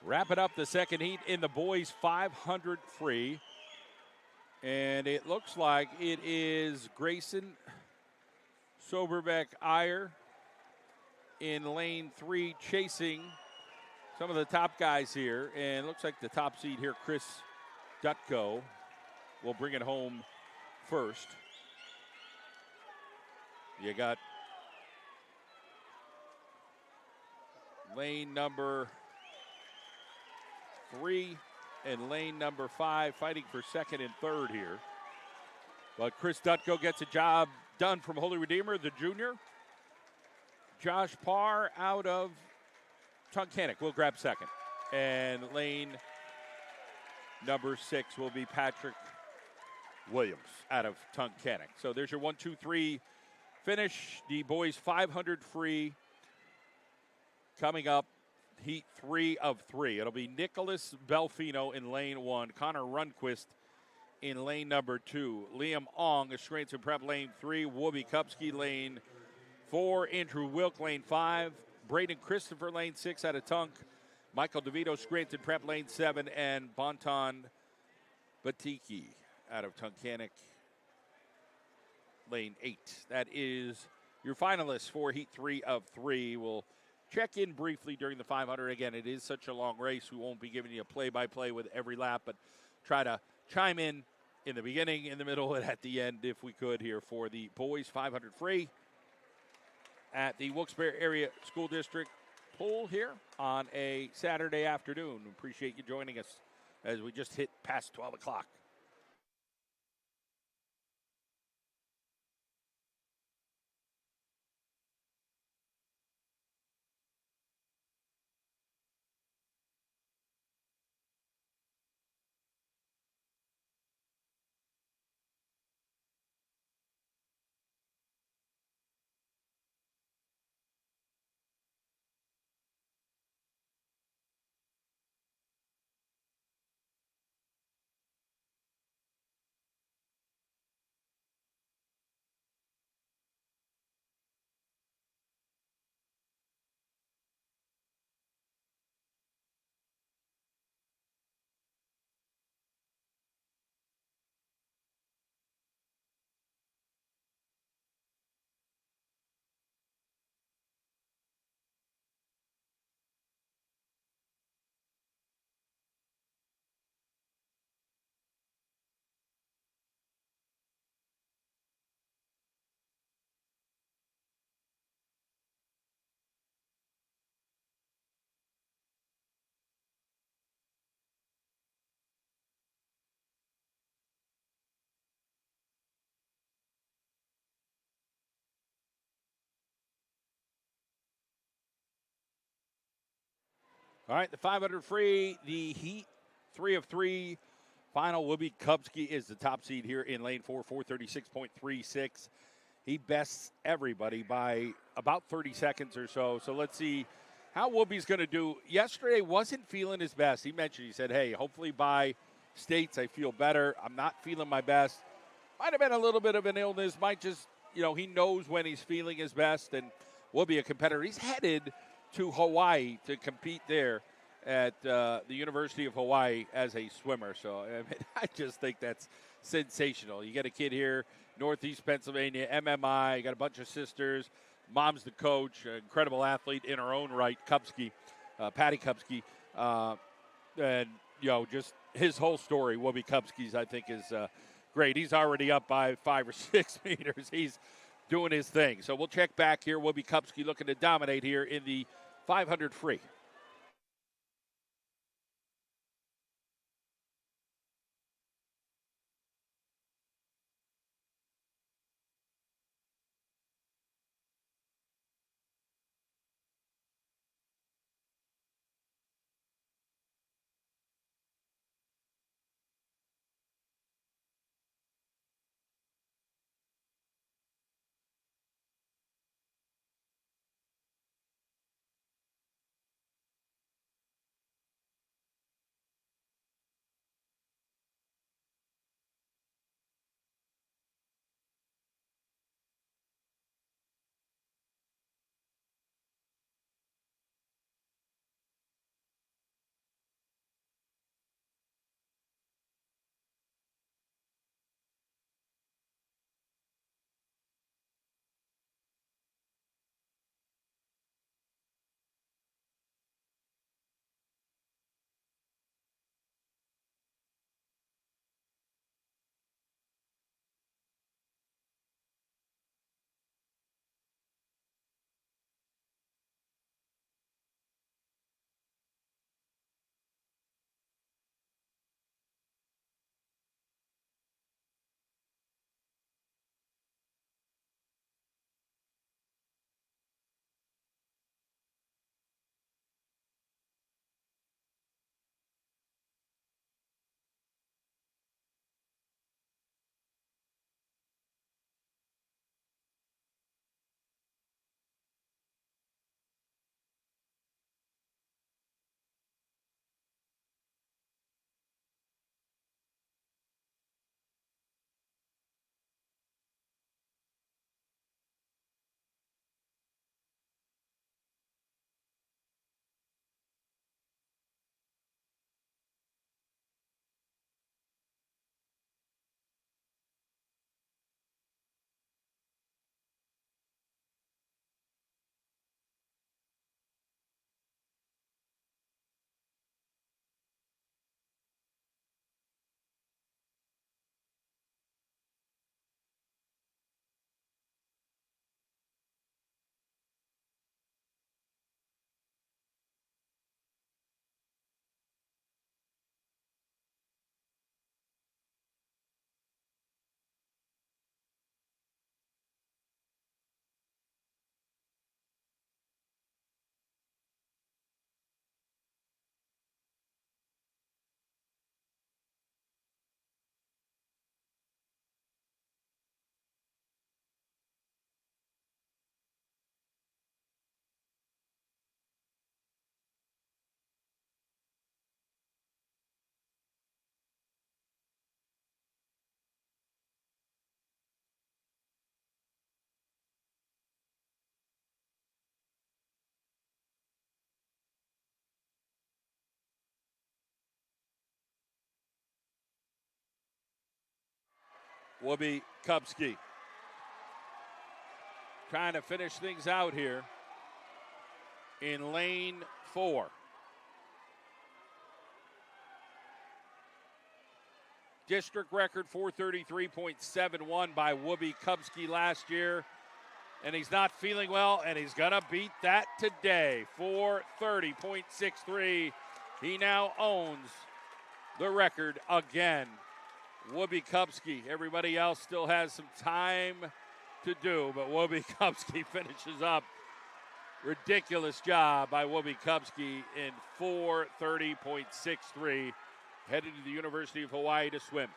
wrapping up the second heat in the boys 500 free. And it looks like it is Grayson Soberbeck Iyer in lane 3 chasing some of the top guys here. And it looks like the top seed here, Chris Dutko, will bring it home first. You got lane number 3 and lane number 5 fighting for second and third here. But Chris Dutko gets a job done from Holy Redeemer, the junior. Josh Parr out of Tunkhannock will grab second. And lane number 6 will be Patrick Williams out of Tunkhannock. So there's your 1, 2, 3 finish. The boys 500 free coming up. Heat 3 of 3. It'll be Nicholas Belfino in lane 1, Connor Runquist in lane number 2, Liam Ong of Scranton Prep lane 3, Whoopi Kupski lane 4, Andrew Wilk lane 5, Braden Christopher lane 6 out of Tunk, Michael DeVito Scranton Prep lane 7, and Bonton Batiki out of Tunkhannock lane 8. That is your finalists for Heat 3 of 3. We'll check in briefly during the 500. Again, it is such a long race. We won't be giving you a play-by-play with every lap, but try to chime in the beginning, in the middle, and at the end if we could here for the boys 500 free at the Wilkes-Barre Area School District pool here on a Saturday afternoon. Appreciate you joining us as we just hit past 12 o'clock. All right, the 500 free, the Heat 3 of 3 final. Whoopi Kupski is the top seed here in lane 4, 436.36. He bests everybody by about 30 seconds or so. So let's see how Whoopi's going to do. Yesterday wasn't feeling his best. He mentioned, he said, hey, hopefully by states I feel better. I'm not feeling my best. Might have been a little bit of an illness. Might just, he knows when he's feeling his best. And Whoopi, a competitor. He's headed to Hawaii to compete there at the University of Hawaii as a swimmer. So I mean, I just think that's sensational. You got a kid here, Northeast Pennsylvania, MMI. You got a bunch of sisters. Mom's the coach, an incredible athlete in her own right, Kupski, Patty Kupski. And, just his whole story, Whoopi Kupski's, I think, is great. He's already up by 5 or 6 meters. He's doing his thing. So we'll check back here. Whoopi Kupski looking to dominate here in the 500 free. Whoopi Kubski. Trying to finish things out here in lane 4. District record 433.71 by Whoopi Kubski last year. And he's not feeling well, and he's going to beat that today. 430.63. He now owns the record again. Whoopi Kubski. Everybody else still has some time to do, but Whoopi Kubski finishes up. Ridiculous job by Whoopi Kubski in 430.63. Headed to the University of Hawaii to swim.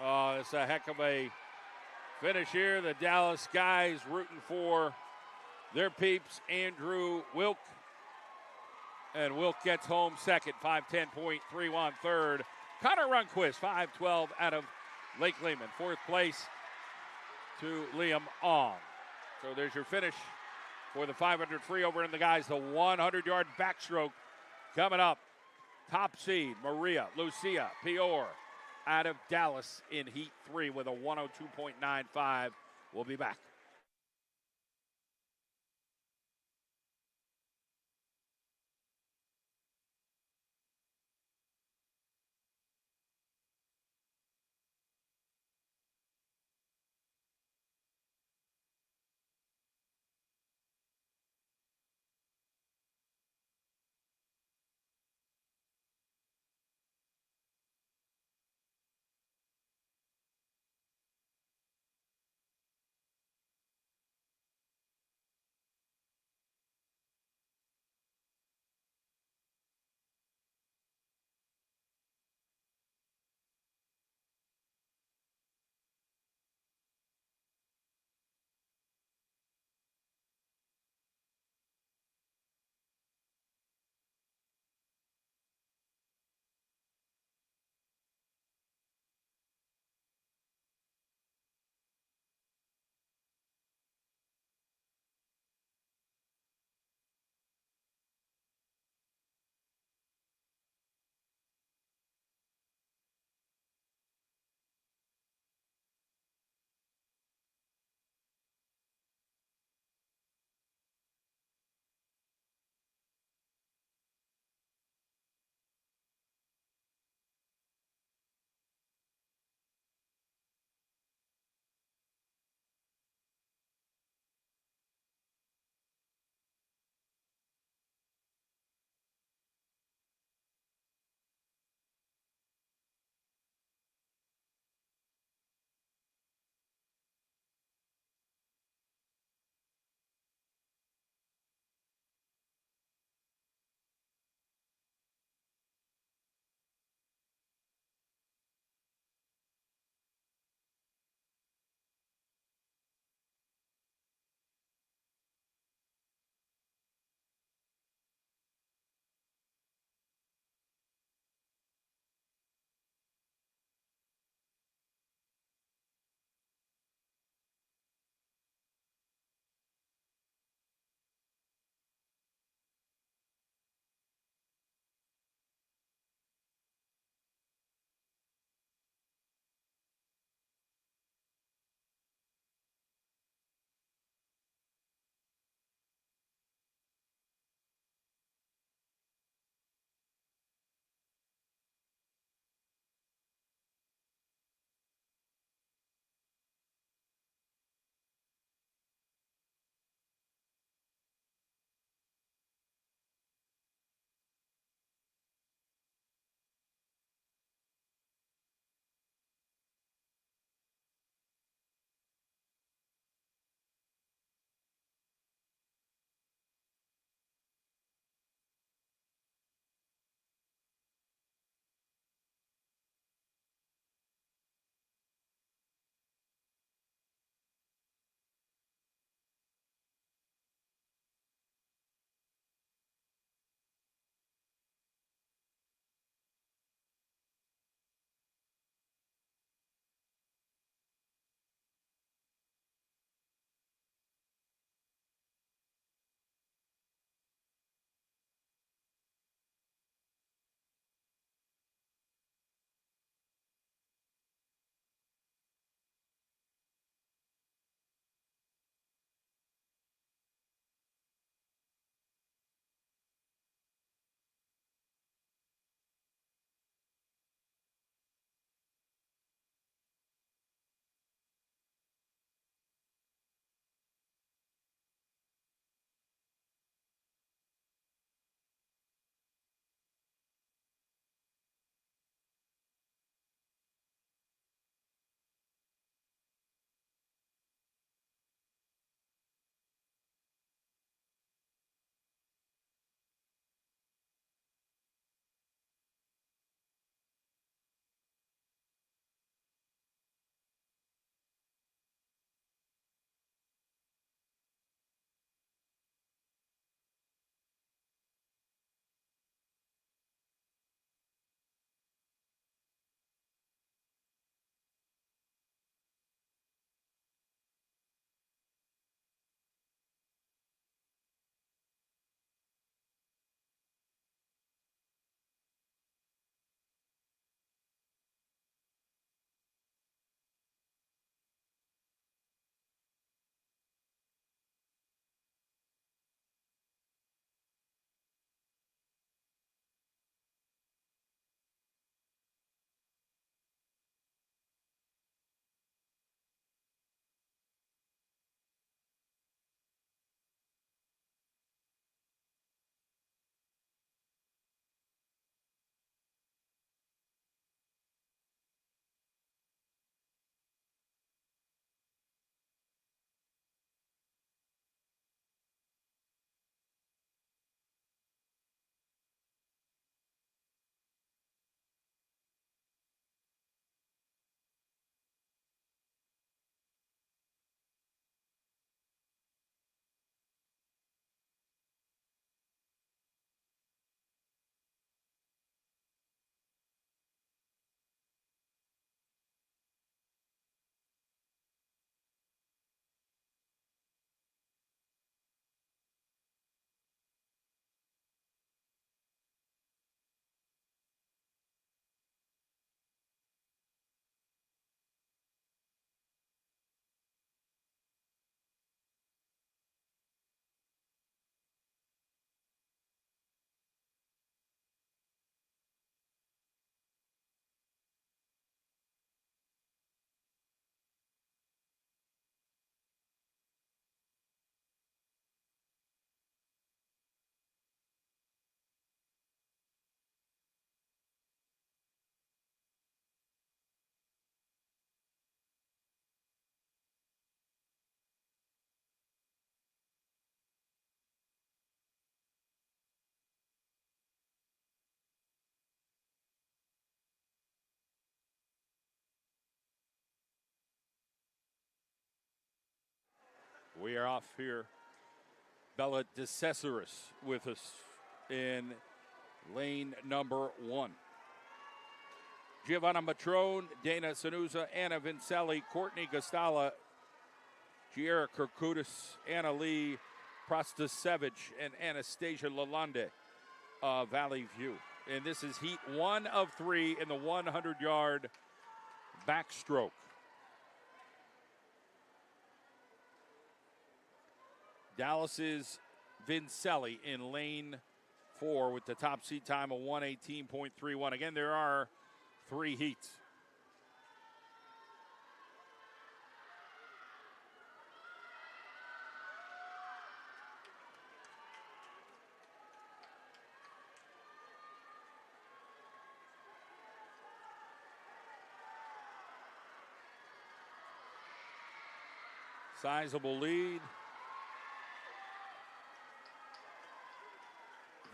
Oh, it's a heck of a finish here. The Dallas guys rooting for their peeps, Andrew Wilk. And Wilk gets home second, 5:10.31 third. Connor Runquist, 5:12 out of Lake Lehman. Fourth place to Liam Ong. So there's your finish for the 500 free over in the guys. The 100-yard backstroke coming up. Top seed, Maria Lucia Pior out of Dallas in Heat 3 with a 102.95. We'll be back. We are off here. Bella DeCesaris with us in lane number 1. Giovanna Matrone, Dana Sanuza, Anna Vincelli, Courtney Gastala, Giera Kirkudis, Anna Lee Prostasevich, and Anastasia Lalonde of Valley View. And this is heat 1 of 3 in the 100-yard backstroke. Dallas's Vincelli in lane 4 with the top seed time of 1:18.31. Again, there are 3 heats. Sizable lead.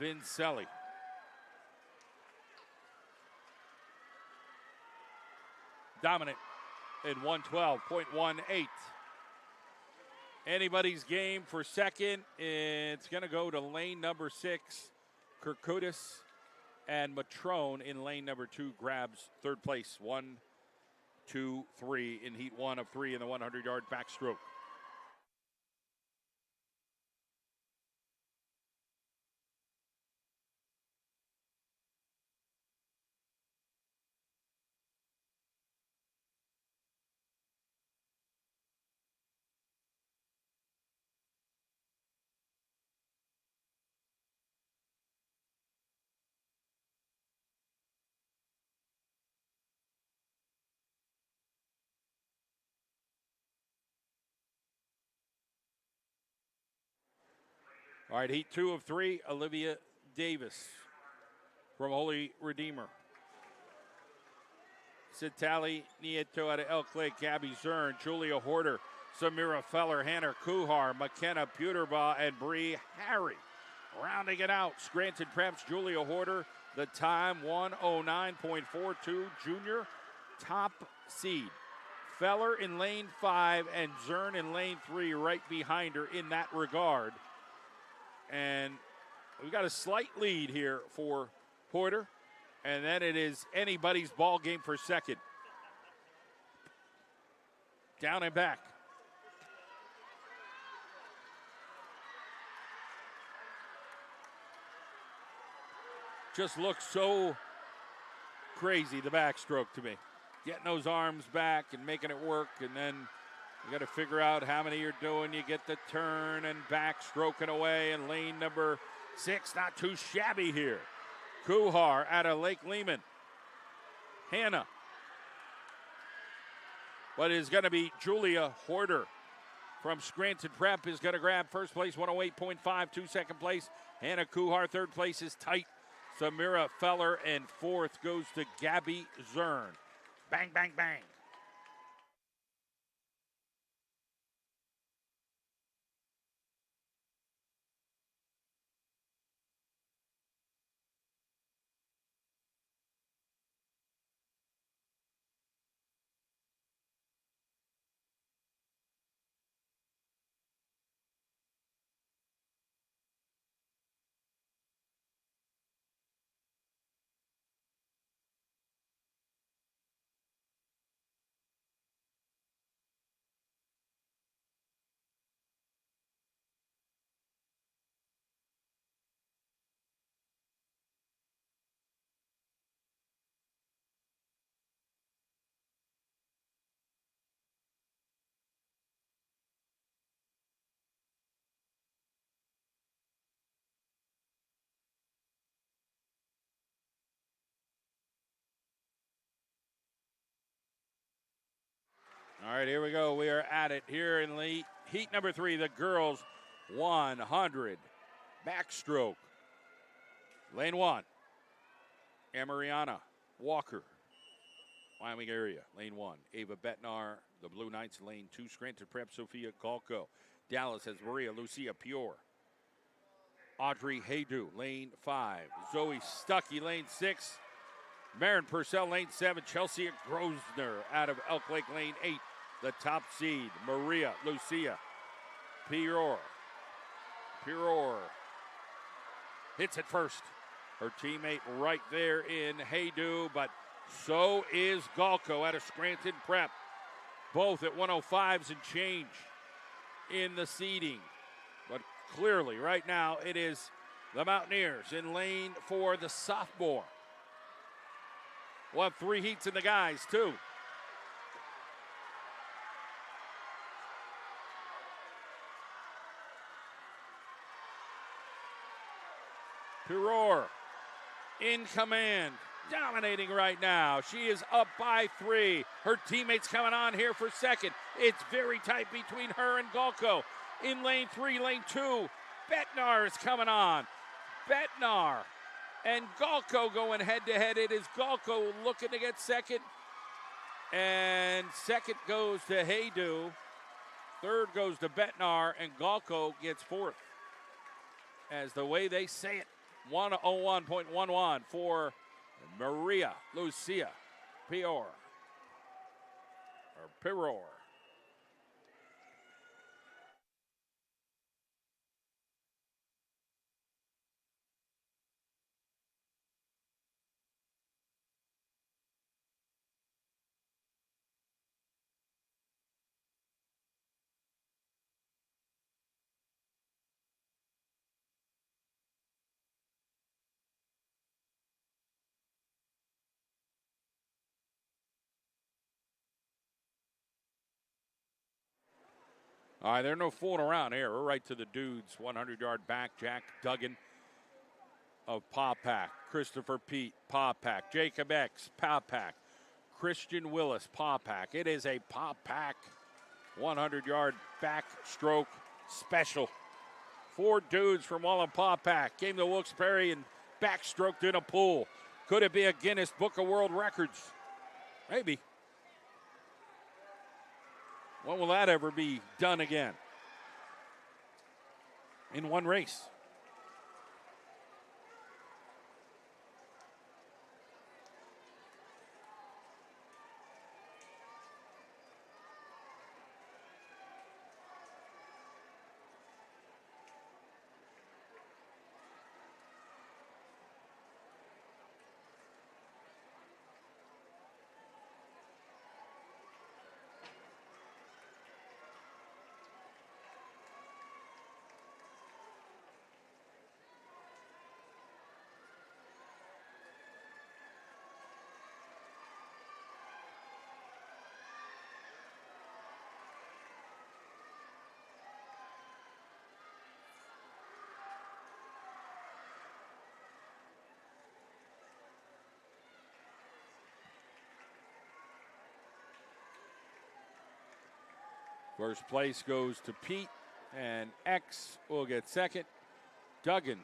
Vincelli. Dominant in 112.18. Anybody's game for second. It's going to go to lane number 6. Kirkudis and Matrone in lane number 2 grabs third place. 1, 2, 3 in heat 1 of 3 in the 100-yard backstroke. All right, heat 2 of 3, Olivia Davis from Holy Redeemer. Citali Nieto out of Elk Lake, Gabby Zern, Julia Horter, Samira Feller, Hannah Kuhar, McKenna Puterbaugh, and Bree Harry. Rounding it out, Scranton Preps, Julia Horter, the time 1:09.42, junior top seed. Feller in lane 5 and Zern in lane 3 right behind her in that regard. And we've got a slight lead here for Porter, and then it is anybody's ball game for second. Down and back. Just looks so crazy, the backstroke to me. Getting those arms back and making it work, and then you got to figure out how many you're doing. You get the turn and back stroking away, and lane number 6, not too shabby here. Kuhar out of Lake Lehman. Hannah. But it is going to be Julia Horter from Scranton Prep is going to grab first place, 108.52, second place. Hannah Kuhar, third place is tight. Samira Feller, and fourth goes to Gabby Zern. Bang, bang, bang. All right, here we go. We are at it here in heat number 3, the girls 100 backstroke. Lane 1, Amariana Walker, Wyoming area. Lane 1, Ava Betnar, the Blue Knights. Lane 2, Scranton Prep, Sophia Galco. Dallas has Maria Lucia Pure. Audrey Haydu, lane 5. Zoe Stuckey, lane 6. Marin Purcell, lane 7. Chelsea Grosner out of Elk Lake, lane 8. The top seed, Maria Lucia. Piror. Piror hits it first. Her teammate right there in Haydu, but so is Galco out of Scranton Prep. Both at 105s and change in the seeding. But clearly, right now, it is the Mountaineers in lane for the sophomore. We'll have 3 heats in the guys, too. Piror in command, dominating right now. She is up by 3. Her teammates coming on here for second. It's very tight between her and Galco. In lane 3, lane 2, Betnar is coming on. Betnar and Galco going head-to-head. It is Galco looking to get second. And second goes to Haydu. Third goes to Betnar, and Galco gets fourth. As the way they say it, 101.11 for Maria Lucia Piror. All right, there's no fooling around here. We're right to the dudes. 100-yard back, Jack Duggan of Paupack. Christopher Pete, Paupack. Jacob X, Paupack. Christian Willis, Paupack. It is a Paupack 100-yard backstroke special. 4 dudes from Wallen Paupack came to Wilkes-Barre and backstroked in a pool. Could it be a Guinness Book of World Records? Maybe. When will that ever be done again? In one race. First place goes to Pete, and X will get second. Duggan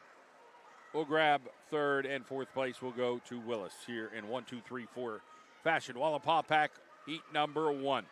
will grab third, and fourth place will go to Willis here in 1, 2, 3, 4 fashion. Wallen Paupack, heat number 1.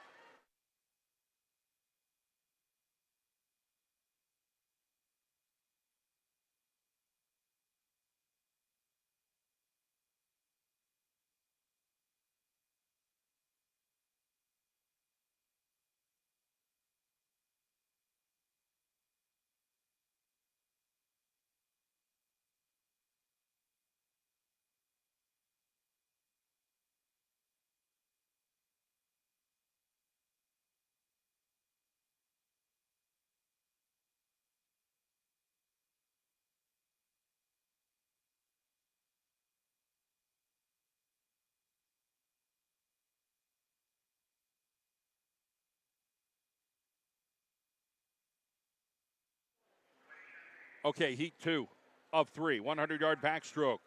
Okay, heat 2 of 3, 100-yard backstroke.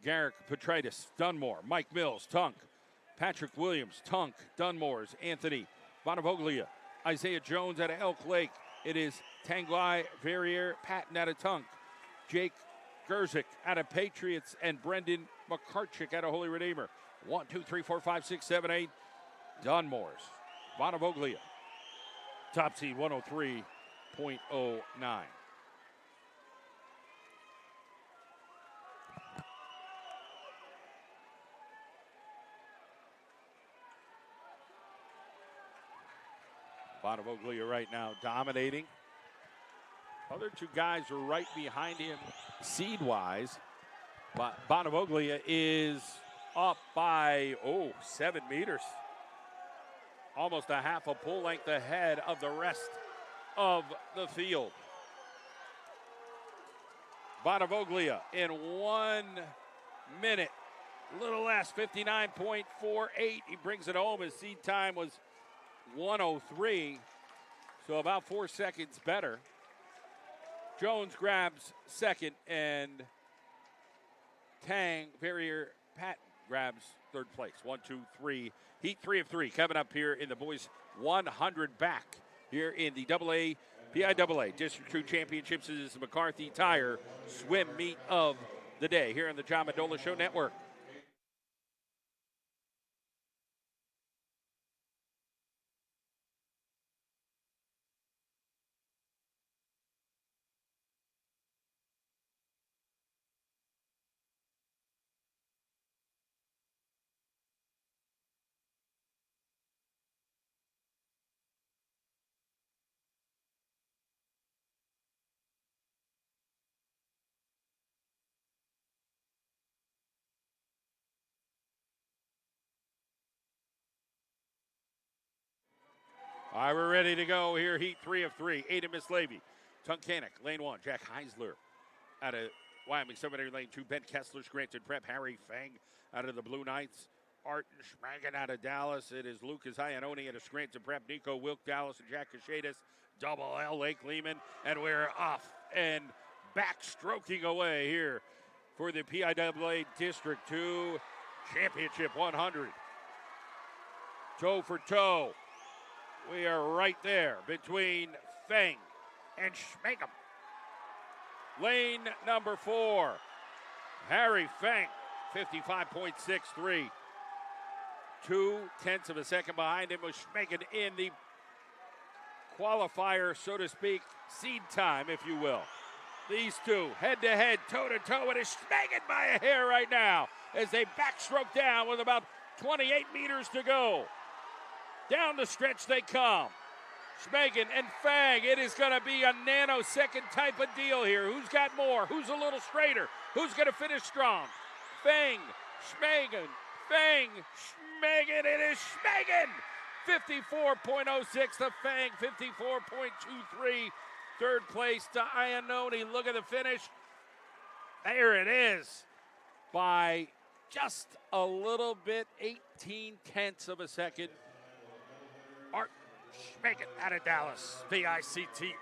Garrick Petritis, Dunmore, Mike Mills, Tunk, Patrick Williams, Tunk, Dunmore's Anthony Bonavoglia, Isaiah Jones out of Elk Lake. It is Tanglai Verrier Patton out of Tunk, Jake Gerzik out of Patriots, and Brendan McCarchick out of Holy Redeemer. 1, 2, 3, 4, 5, 6, 7, 8. Dunmore's Bonavoglia. Top seed 103.09. Bonavoglia right now dominating. Other two guys are right behind him seed-wise. But Bonavoglia is up by, 7 meters. Almost a half a pull length ahead of the rest of the field. Bonavoglia in 1 minute, little less, 59.48. He brings it home. His seed time was 1:03, so about 4 seconds better. Jones grabs second, and Verrier Patton grabs third place. 1, 2, 3. Heat 3 of 3 coming up here in the boys 100 back here in the PIAA District 2 Championships. This is the McCarthy Tire Swim Meet of the day here on the John Mendola Show Network. All right, we're ready to go here. Heat 3 of 3. Aiden Mislevy, Tunkhannock, lane 1. Jack Heisler out of Wyoming Seminary, lane 2. Ben Kessler, Scranton Prep. Harry Fang out of the Blue Knights. Arden Schmagen out of Dallas. It is Lucas Iannone out of Scranton Prep. Nico Wilk, Dallas, and Jack Cachetas. Double L, Lake Lehman. And we're off and backstroking away here for the PIAA District 2 Championship 100. Toe for toe. We are right there between Feng and Schmegem. Lane number 4, Harry Feng, 55.63. 0.2 of a second behind him was Schmegen in the qualifier, so to speak, seed time, if you will. These two head-to-head, toe-to-toe, and it's Schmegen by a hair right now as they backstroke down with about 28 meters to go. Down the stretch they come. Schmegen and Fang. It is going to be a nanosecond type of deal here. Who's got more? Who's a little straighter? Who's going to finish strong? Fang, Schmegen, Fang, Schmegen. It is Schmegen. 54.06 to Fang, 54.23. Third place to Iannone. Look at the finish. There it is. By just a little bit, 18/10 of a second. Art Schmegen out of Dallas, Victory.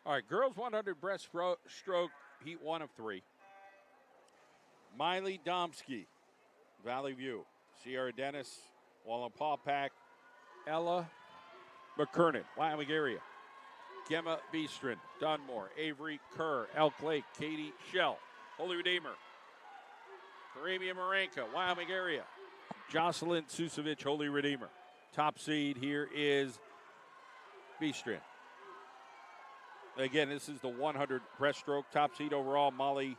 All right, girls 100 breaststroke, heat 1 of 3. Miley Domsky, Valley View. Sierra Dennis, Wallenpaupack. Ella McKernan, Wyoming area. Gemma Beestrin, Dunmore. Avery Kerr, Elk Lake. Katie Shell, Holy Redeemer. Karamia Maranka, Wyoming area. Jocelyn Susevich, Holy Redeemer. Top seed here is Beestrin. Again, this is the 100 breaststroke. Top seed overall, Molly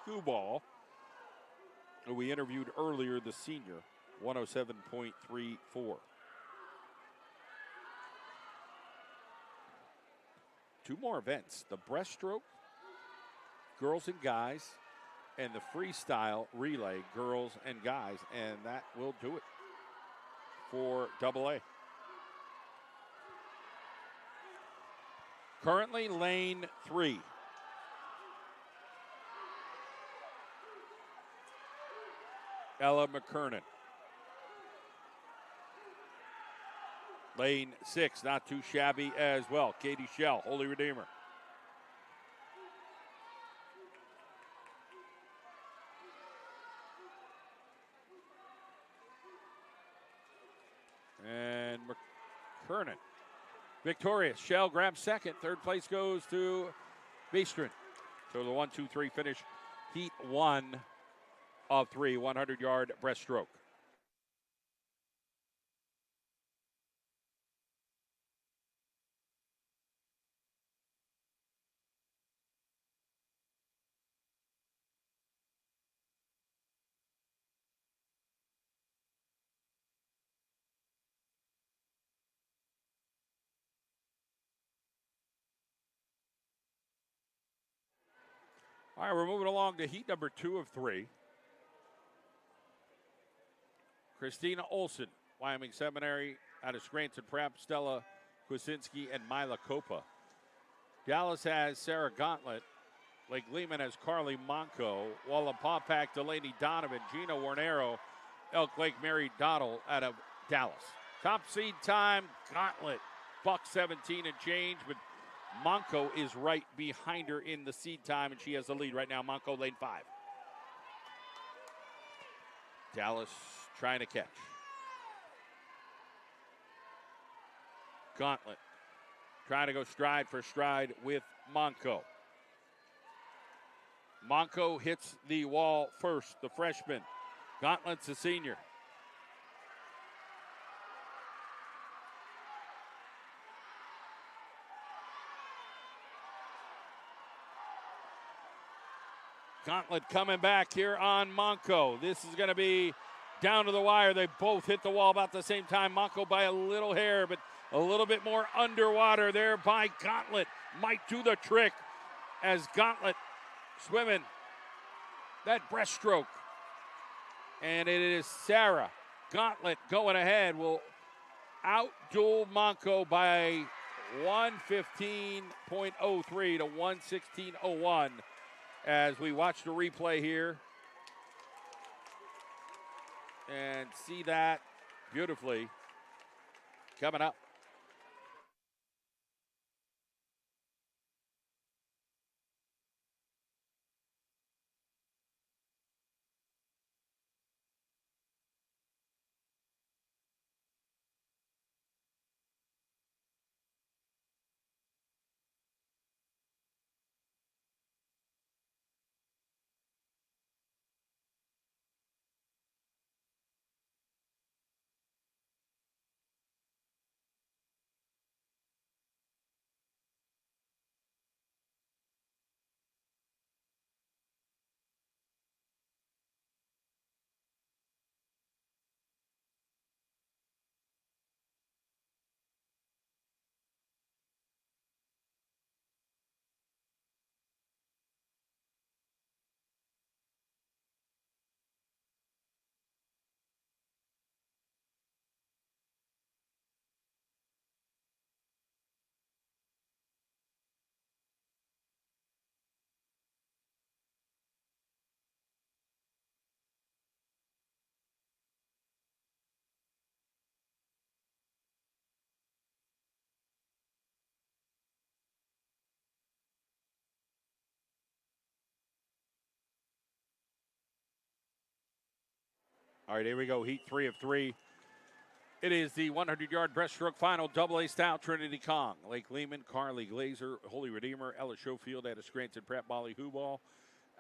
Hubal, who we interviewed earlier, the senior, 107.34. 2 more events, the breaststroke, girls and guys, and the freestyle relay, girls and guys, and that will do it for AA. Currently, lane 3. Ella McKernan. Lane 6, not too shabby as well. Katie Shell, Holy Redeemer. And McKernan. Victorious. Shell grabs second. Third place goes to Beestrin. So the 1, 2, 3 finish. Heat 1 of 3, 100-yard breaststroke. All right, we're moving along to heat number 2 of 3. Christina Olson, Wyoming Seminary, out of Scranton Prep, Stella Kwasinski, and Mila Copa. Dallas has Sarah Gauntlet. Lake Lehman has Carly Monco. Wallenpaupack, Delaney Donovan, Gina Warnero, Elk Lake, Mary Doddle out of Dallas. Top seed time, Gauntlet, $1.17 and change, but Monco is right behind her in the seed time, and she has the lead right now. Monco, lane 5. Dallas trying to catch. Gauntlet trying to go stride for stride with Monco. Monco hits the wall first, the freshman. Gauntlet's a senior. Gauntlet coming back here on Monco. This is going to be down to the wire. They both hit the wall about the same time. Monco by a little hair, but a little bit more underwater there by Gauntlet. Might do the trick as Gauntlet swimming that breaststroke. And it is Sarah Gauntlet going ahead. Will outduel Monco by 115.03 to 116.01 as we watch the replay here and see that beautifully coming up. All right, here we go. Heat 3 of 3. It is the 100-yard breaststroke final, AA style, Trinity Kong. Lake Lehman, Carly Glazer, Holy Redeemer, Ella Schofield out of Scranton Prep, Molly Hubal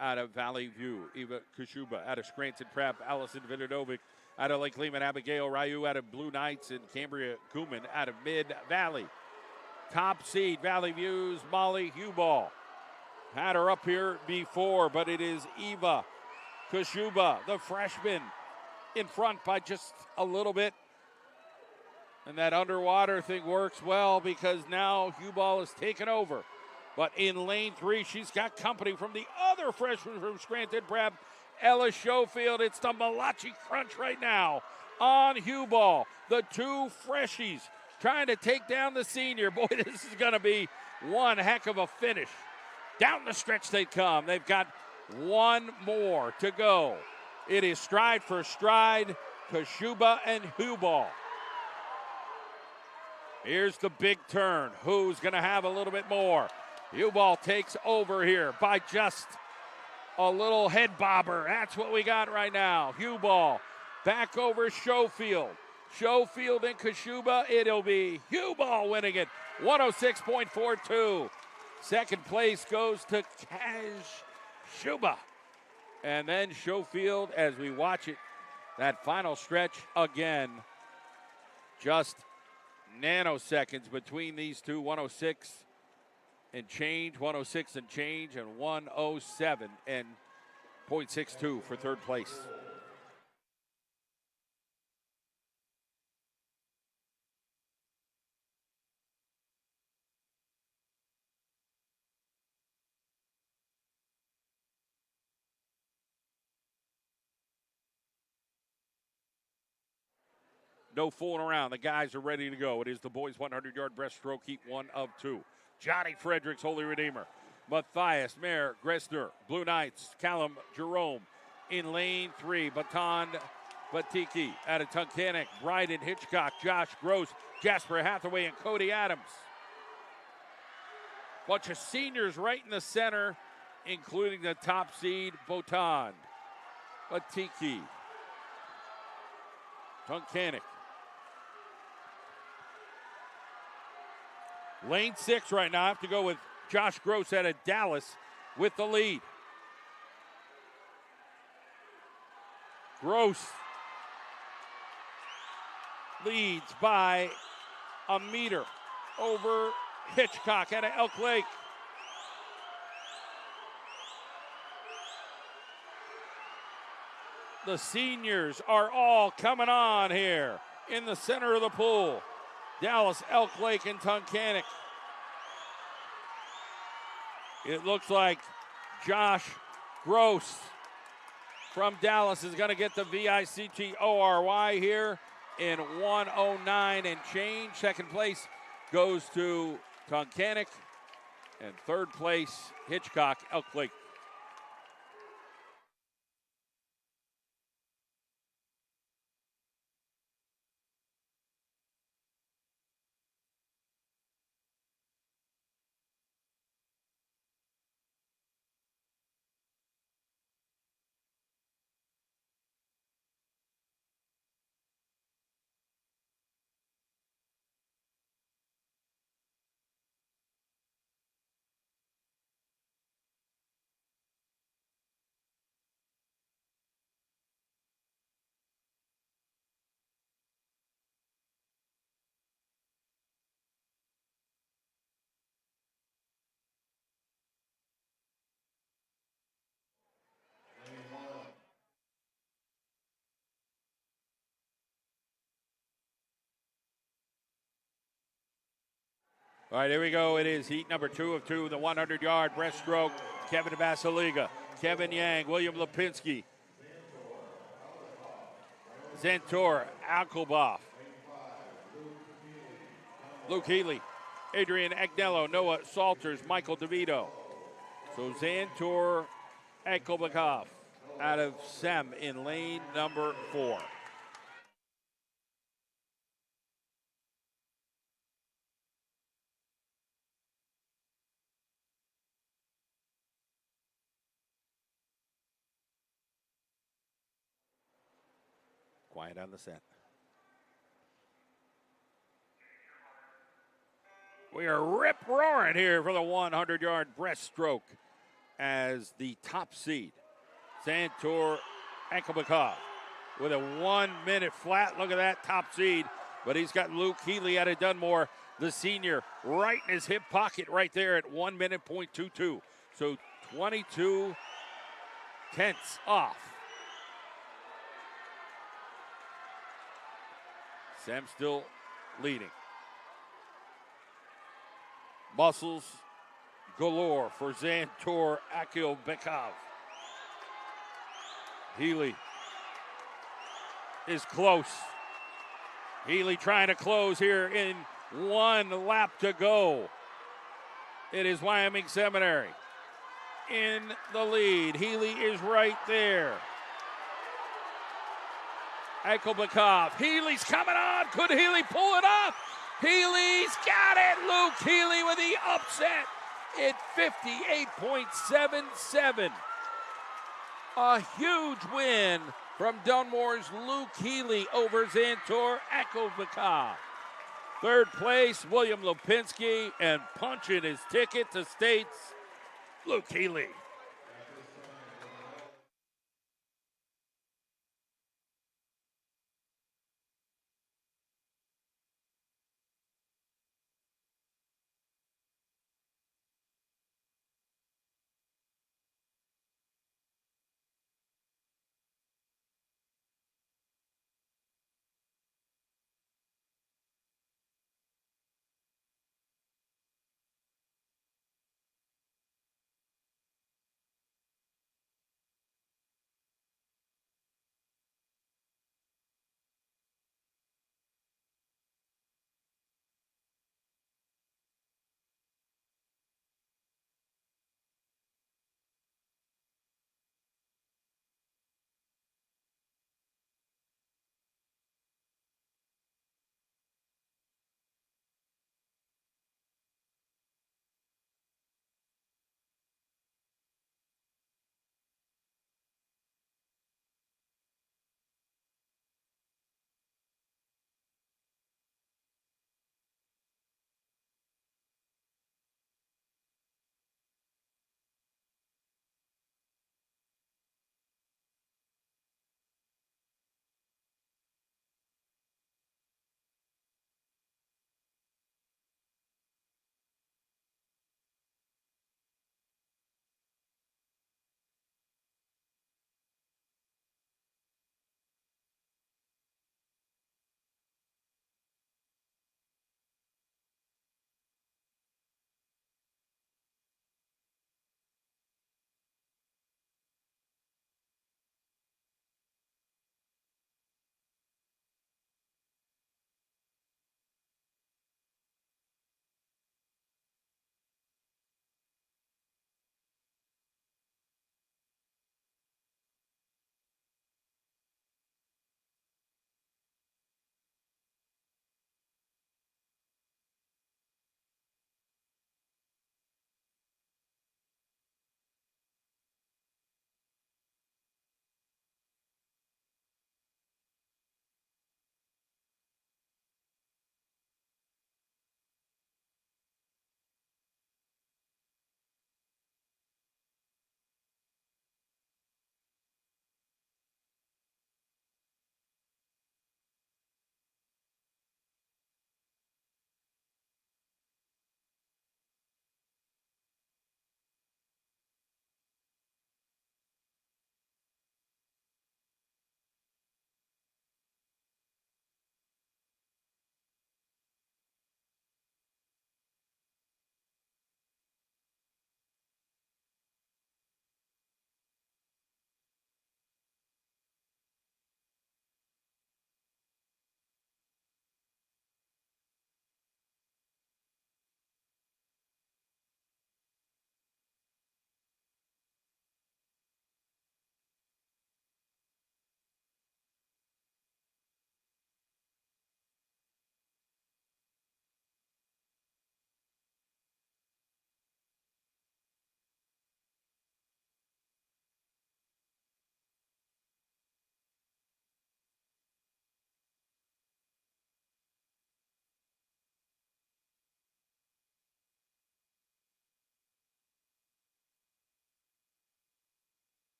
out of Valley View, Eva Kashuba out of Scranton Prep, Allison Vidadovic out of Lake Lehman, Abigail Ryu out of Blue Knights, and Cambria Kuhlman out of Mid-Valley. Top seed, Valley View's Molly Hubal. Had her up here before, but it is Eva Kashuba, the freshman, in front by just a little bit. And that underwater thing works well because now Hubal has taken over. But in lane 3, she's got company from the other freshman from Scranton Prep, Ella Schofield. It's the Malachi Crunch right now on Hubal. The two freshies trying to take down the senior. Boy, this is going to be one heck of a finish. Down the stretch they come. They've got one more to go. It is stride for stride, Kashuba and Hubal. Here's the big turn. Who's going to have a little bit more? Hubal takes over here by just a little head bobber. That's what we got right now. Hubal back over Schofield. Schofield and Kashuba. It'll be Hubal winning it. 106.42. Second place goes to Kashuba. And then Schofield, as we watch it, that final stretch again, just nanoseconds between these two. 106 and change, 106 and change, and 107 and 0.62 for third place. No fooling around. The guys are ready to go. It is the boys' 100-yard breaststroke heat 1 of 2. Johnny Fredericks, Holy Redeemer. Matthias Mayer, Gressner, Blue Knights, Callum Jerome in lane 3. Baton Batiki out of Tunkhannock, Bryden Hitchcock, Josh Gross, Jasper Hathaway, and Cody Adams. Bunch of seniors right in the center, including the top seed, Botan Batiki. Tunkhannock. Lane 6 right now. I have to go with Josh Gross out of Dallas with the lead. Gross leads by a meter over Hitchcock out of Elk Lake. The seniors are all coming on here in the center of the pool. Dallas, Elk Lake, and Tunkhannock. It looks like Josh Gross from Dallas is going to get the VICTORY here in 109 and change. Second place goes to Tunkhannock. And third place, Hitchcock, Elk Lake. All right, here we go. It is heat number 2 of 2, the 100-yard breaststroke. Kevin Basiliga, Kevin Yang, William Lipinski, Zentor Alkoboff, Luke Healy, Adrian Agnello, Noah Salters, Michael DeVito. So Zentor Alkoboff out of SEM in lane number 4. Bryant on the set. We are rip-roaring here for the 100-yard breaststroke as the top seed, Zantor Ankobakov, with a 1 minute flat. Look at that top seed. But he's got Luke Healy out of Dunmore, the senior, right in his hip pocket right there at 1 minute .22. So 22 tenths off. Sam still leading. Muscles galore for Zantor Ankobakov. Healy is close. Healy trying to close here in 1 lap to go. It is Wyoming Seminary in the lead. Healy is right there. Ankobakov. Healy's coming on. Could Healy pull it off? Healy's got it. Luke Healy with the upset at 58.77. A huge win from Dunmore's Luke Healy over Zantor Ankobakov. Third place, William Lipinski, and punching his ticket to states, Luke Healy.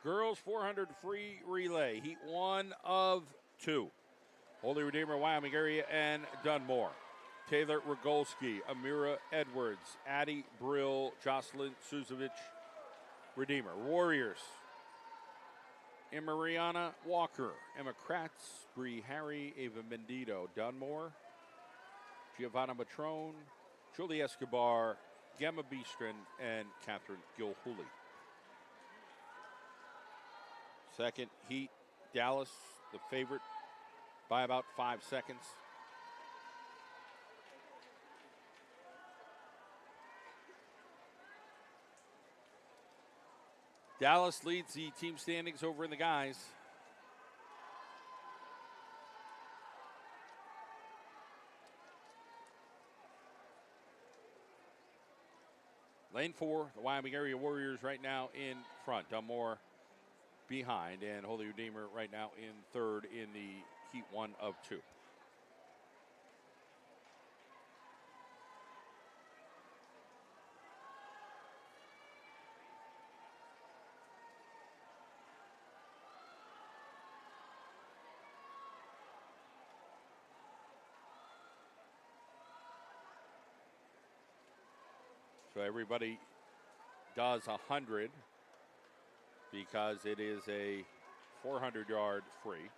Girls 400 free relay, heat 1 of 2. Holy Redeemer, Wyoming area, and Dunmore. Taylor Rogolski, Amira Edwards, Addie Brill, Jocelyn Suzovich, Redeemer. Warriors, Mariana Walker, Emma Kratz, Bree Harry, Ava Mendito, Dunmore, Giovanna Matrone, Julie Escobar, Gemma Beestrin, and Catherine Gilhooly. Second heat, Dallas, the favorite by about 5 seconds. Dallas leads the team standings over in the guys. Lane 4, the Wyoming area Warriors right now in front. Dunmore behind, and Holy Redeemer right now in third in the heat 1 of 2. So everybody does 100 because it is a 400-yard free.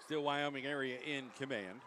Still Wyoming area in command.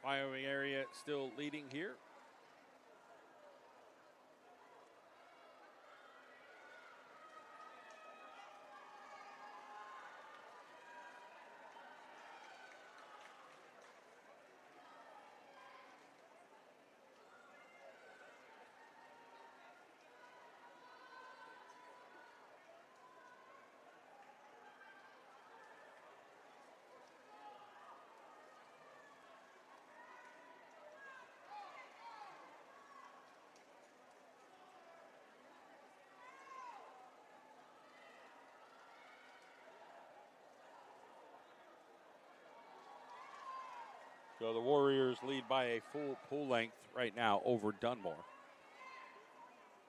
Wyoming area still leading here. So the Warriors lead by a full pull length right now over Dunmore.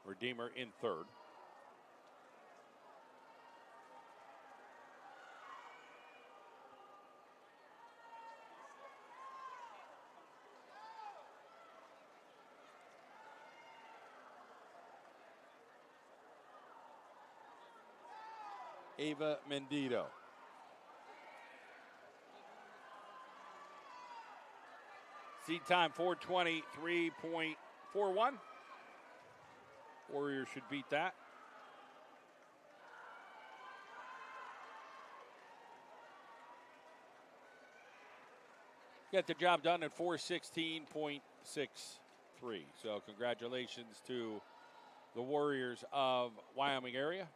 Redeemer in third. Ava Mendito. Seed time 4:23.41. Warriors should beat that. Get the job done at 4:16.63. So congratulations to the Warriors of Wyoming area.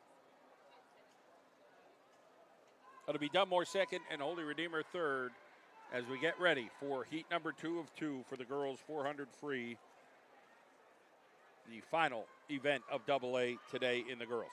It'll be Dunmore second and Holy Redeemer third as we get ready for heat number 2 of 2 for the girls 400 free. The final event of AA today in the girls.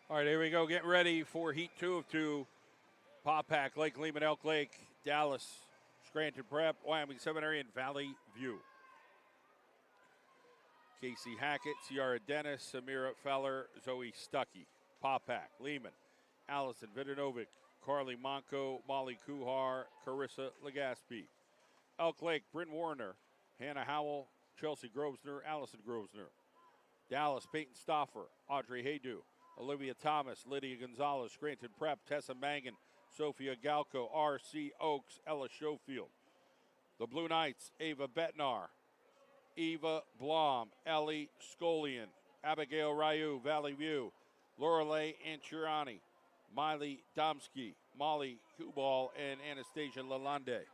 All right, here we go. Get ready for Heat 2 of 2. Paw-Pack, Lake Lehman, Elk Lake, Dallas, Scranton Prep, Wyoming Seminary, and Valley View. Casey Hackett, Ciara Dennis, Samira Feller, Zoe Stuckey. Paw-Pack, Lehman, Allison Vidanovic, Carly Monco, Molly Kuhar, Carissa Legaspi. Elk Lake, Bryn Warner, Hannah Howell, Chelsea Grosvenor, Allison Grosvenor. Dallas, Peyton Stoffer, Audrey Haydu, Olivia Thomas, Lydia Gonzalez, Scranton Prep, Tessa Mangan, Sophia Galco, R.C. Oaks, Ella Schofield. The Blue Knights, Ava Betnar, Eva Blom, Ellie Scolian, Abigail Ryu, Valley View, Lorelei Anchirani, Miley Domsky, Molly Hubal, and Anastasia Lalonde.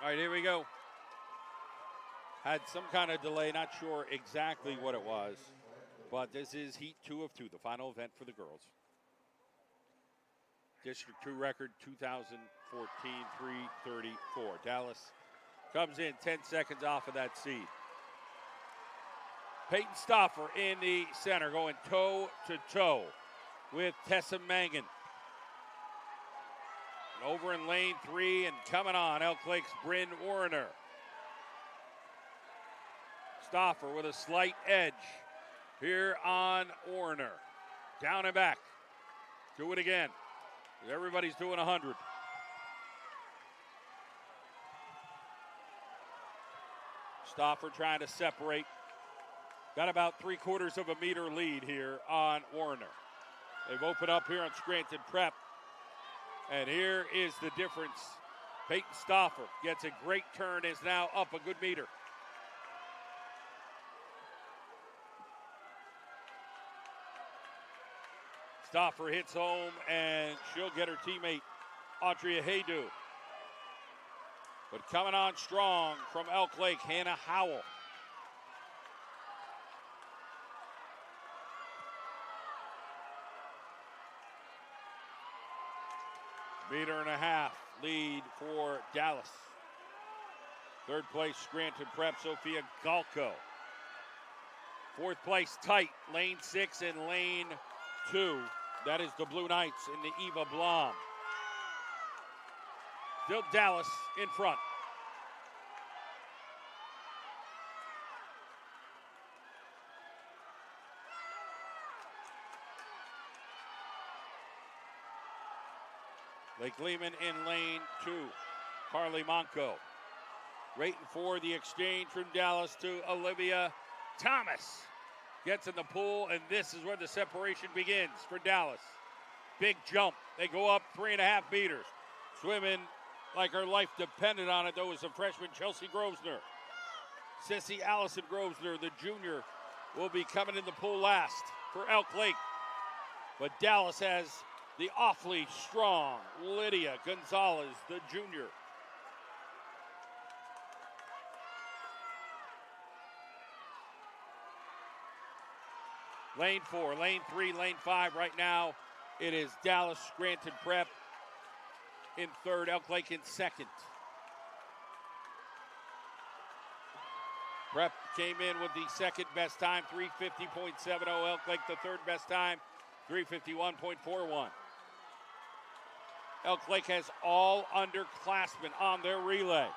All right, here we go. Had some kind of delay, not sure exactly what it was, but this is Heat 2 of 2, the final event for the girls. District 2 record 2014 334. Dallas comes in 10 seconds off of that seed. Peyton Stoffer in the center, going toe to toe with Tessa Mangan. Over in lane 3 and coming on, Elk Lake's Bryn Warner. Stoffer with a slight edge here on Warner. Down and back. Do it again. Everybody's doing 100. Stoffer trying to separate. Got about 3/4 of a meter lead here on Warner. They've opened up here on Scranton Prep. And here is the difference. Peyton Stoffer gets a great turn, is now up a good meter. Stoffer hits home, and she'll get her teammate, Audrey Haydu. But coming on strong from Elk Lake, Hannah Howell. Meter and a half lead for Dallas. Third place, Scranton Prep, Sophia Galco. Fourth place, tight, lane 6 and lane 2. That is the Blue Knights and the Eva Blom. Still Dallas in front. Lake Lehman in lane 2. Carly Monco. Waiting for the exchange from Dallas to Olivia Thomas. Gets in the pool, and this is where the separation begins for Dallas. Big jump. They go up 3.5 meters. Swimming like her life depended on it, though, is the freshman Chelsea Grosvenor. Sissy Allison Grosvenor, the junior, will be coming in the pool last for Elk Lake. But Dallas has the awfully strong Lydia Gonzalez, the junior. Lane 4, lane 3, lane 5 right now. It is Dallas Scranton Prep in third, Elk Lake in second. Prep came in with the second best time, 350.70. Elk Lake the third best time, 351.41. Elk Lake has all underclassmen on their relay.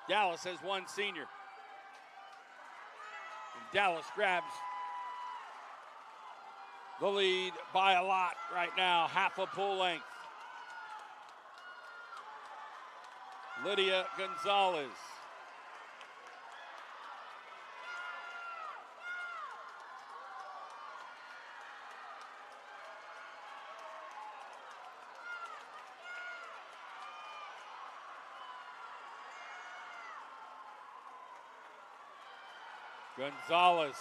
Dallas has one senior. And Dallas grabs the lead by a lot right now, half a pool length. Lydia Gonzalez. Gonzalez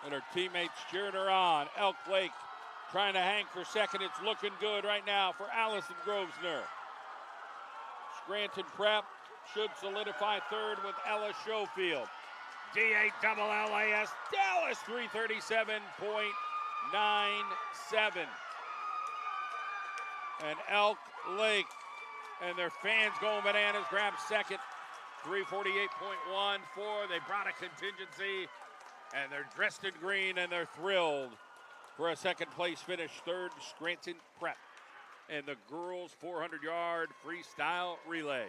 and her teammates cheering her on. Elk Lake trying to hang for second. It's looking good right now for Allison Grosvenor. Scranton Prep should solidify third with Ella Schofield. DALLAS Dallas 337.97. And Elk Lake and their fans going bananas grab second. 348.14. They brought a contingency, and they're dressed in green, and they're thrilled for a second place finish. Third, Scranton Prep and the girls' 400-yard freestyle relay.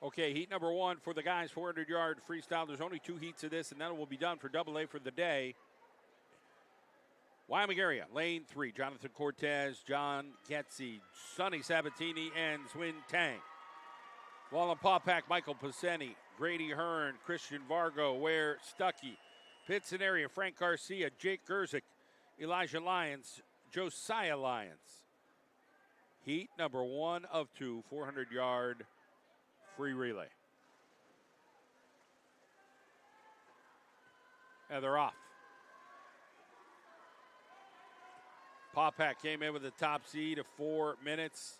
Okay, heat number one for the guys, 400-yard freestyle. There's only 2 heats of this, and then it will be done for AA for the day. Wyoming area, lane 3, Jonathan Cortez, John Getzi, Sonny Sabatini, and Zwin Tang. Wallenpaupack, Michael Paceni, Grady Hearn, Christian Vargo, Ware Stuckey, Pitson area, Frank Garcia, Jake Gerzik, Elijah Lyons, Josiah Lyons. Heat number 1 of 2, 400-yard free relay. And they're off. Paupack came in with the top seed of 4 minutes,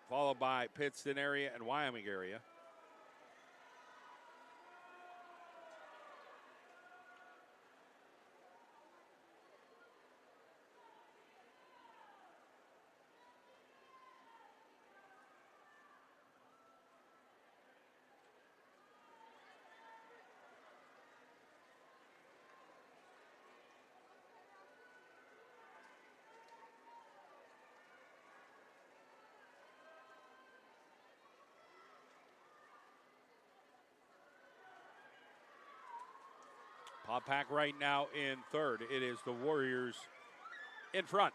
followed by Pittston area and Wyoming area. Pack right now in third. It is the Warriors in front.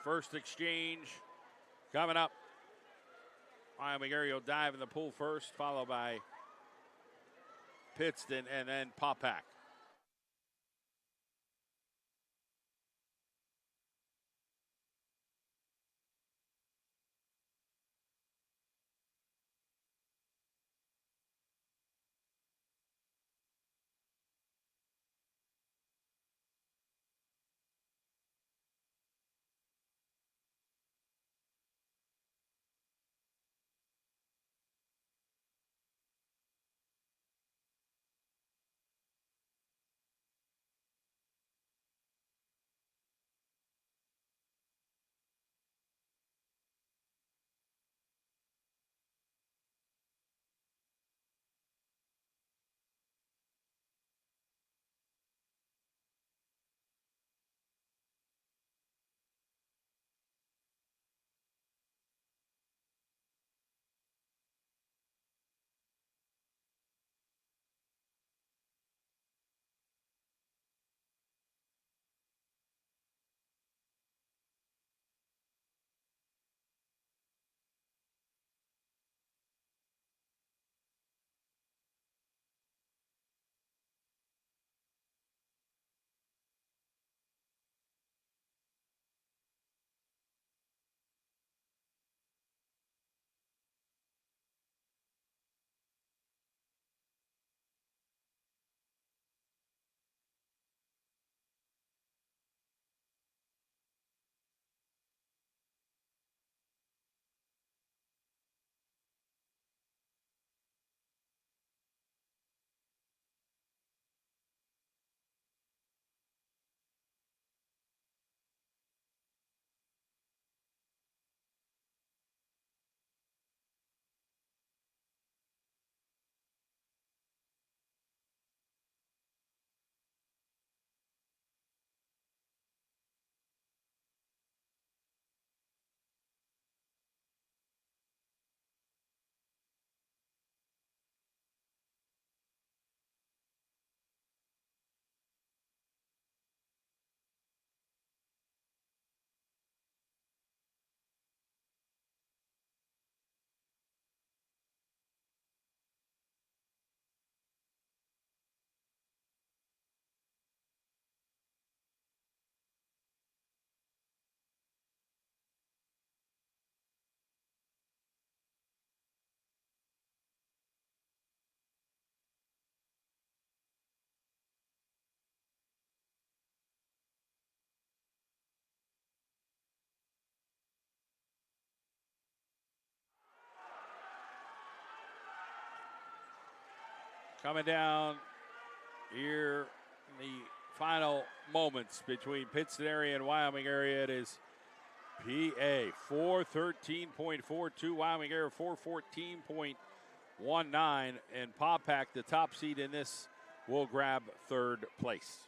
First exchange coming up. Wyoming area will dive in the pool first, followed by Pittston and then Pack. Coming down here in the final moments between Pittston area and Wyoming area, it is PA 413.42, Wyoming area 414.19, and Pack, the top seed in this, will grab third place.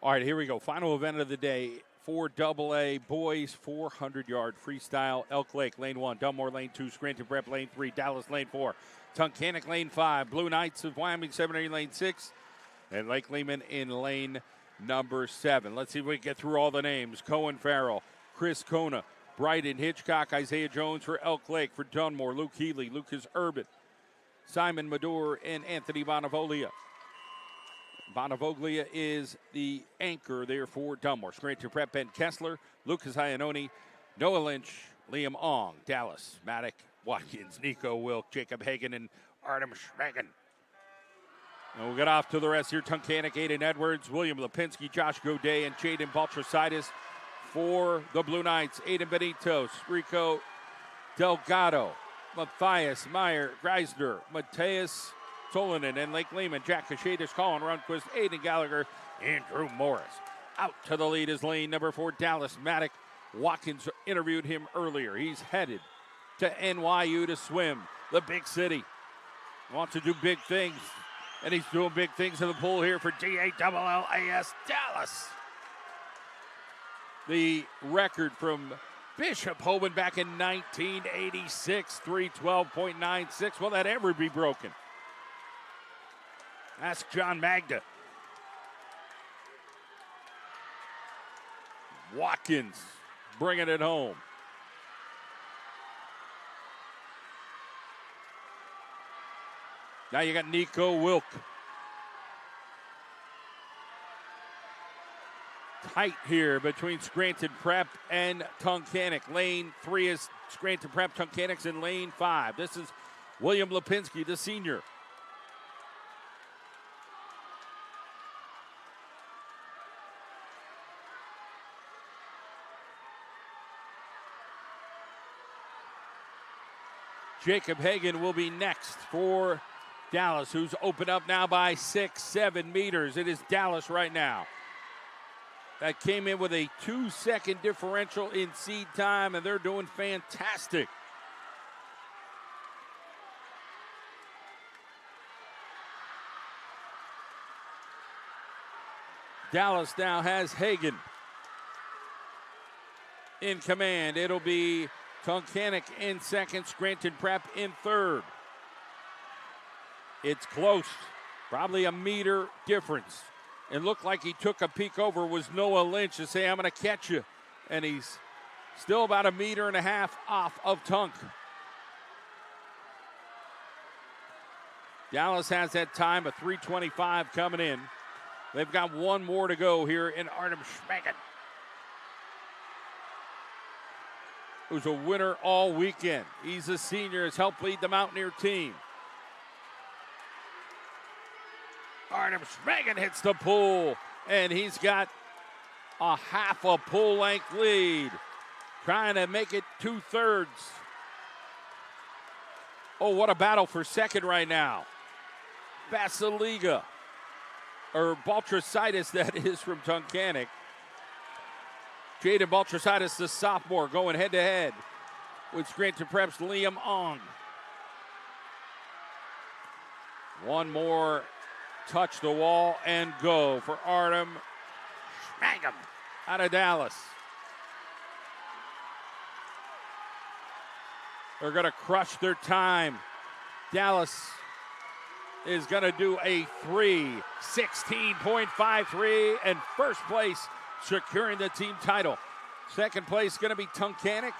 All right, here we go. Final event of the day for AA boys 400-yard freestyle. Elk Lake, lane 1. Dunmore, lane 2. Scranton Prep, lane 3. Dallas, lane 4. Tunkhannock, lane 5. Blue Knights of Wyoming, Seminary, lane 6. And Lake Lehman in lane number 7. Let's see if we can get through all the names. Cohen Farrell, Chris Kona, Bryden Hitchcock, Isaiah Jones for Elk Lake. For Dunmore, Luke Healy, Lucas Urban, Simon Madore, and Anthony Bonavoglia. Bonavoglia is the anchor there for Dunmore. Scranton Prep, Ben Kessler, Lucas Iannone, Noah Lynch, Liam Ong, Dallas, Maddock, Watkins, Nico Wilk, Jacob Hagan, and Artem Schmagen. And we'll get off to the rest here. Tunkhannock, Aiden Edwards, William Lipinski, Josh Godet, and Jaden Baltrasitis for the Blue Knights. Aiden Benito, Rico Delgado, Matthias Meyer, Greisner, Mateus Tolanen, and Lake Lehman, Jack Kashadis, Colin Rundquist, Aiden Gallagher, and Drew Morris. Out to the lead is lane number 4, Dallas Maddock. Watkins interviewed him earlier. He's headed to NYU to swim, the big city. Wants to do big things, and he's doing big things in the pool here for DALLAS Dallas. The record from Bishop Hoban back in 1986, 312.96. Will that ever be broken? Ask John Magda. Watkins bringing it home. Now you got Nico Wilk. Tight here between Scranton Prep and Tunkhannock. Lane 3 is Scranton Prep. Tunkhannock's in lane 5. This is William Lipinski, the senior. Jacob Hagan will be next for Dallas, who's opened up now by 6-7 meters. It is Dallas right now. That came in with a 2-second differential in seed time, and they're doing fantastic. Dallas now has Hagan in command. It'll be Tunkhannock in second, Scranton Prep in third. It's close, probably a meter difference. It looked like he took a peek over was Noah Lynch to say, I'm going to catch you. And he's still about 1.5 meters off of Tunk. Dallas has that time of 3:25 coming in. They've got one more to go here in Artem Schmagen, who's a winner all weekend. He's a senior, has helped lead the Mountaineer team. Artem Schmagen hits the pool, and he's got a half a pool length lead, trying to make it 2/3. Oh, what a battle for second right now. Basiliga, or Baltrasitis, that is, from Tunkhannock. Jaden Baltrasitis, the sophomore, going head-to-head with Scranton Prep's Liam Ong. One more touch the wall and go for Artem Schmagen out of Dallas. They're going to crush their time. Dallas is going to do a 3:16.53, and first place securing the team title. Second place going to be Tunkhannock.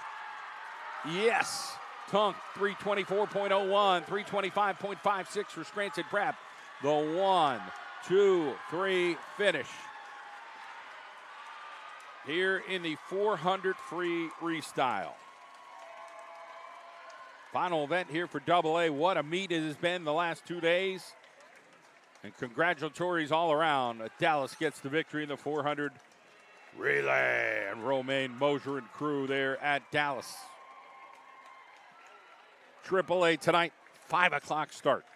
Yes, Tunk 3:24.01, 3:25.56 for Scranton Prep. The 1, 2, 3 finish here in the 400 free freestyle. Final event here for AA. What a meet it has been the last 2 days. And congratulatories all around. Dallas gets the victory in the 400 relay. And Romaine Mosier and crew there at Dallas. AAA tonight, 5 o'clock start.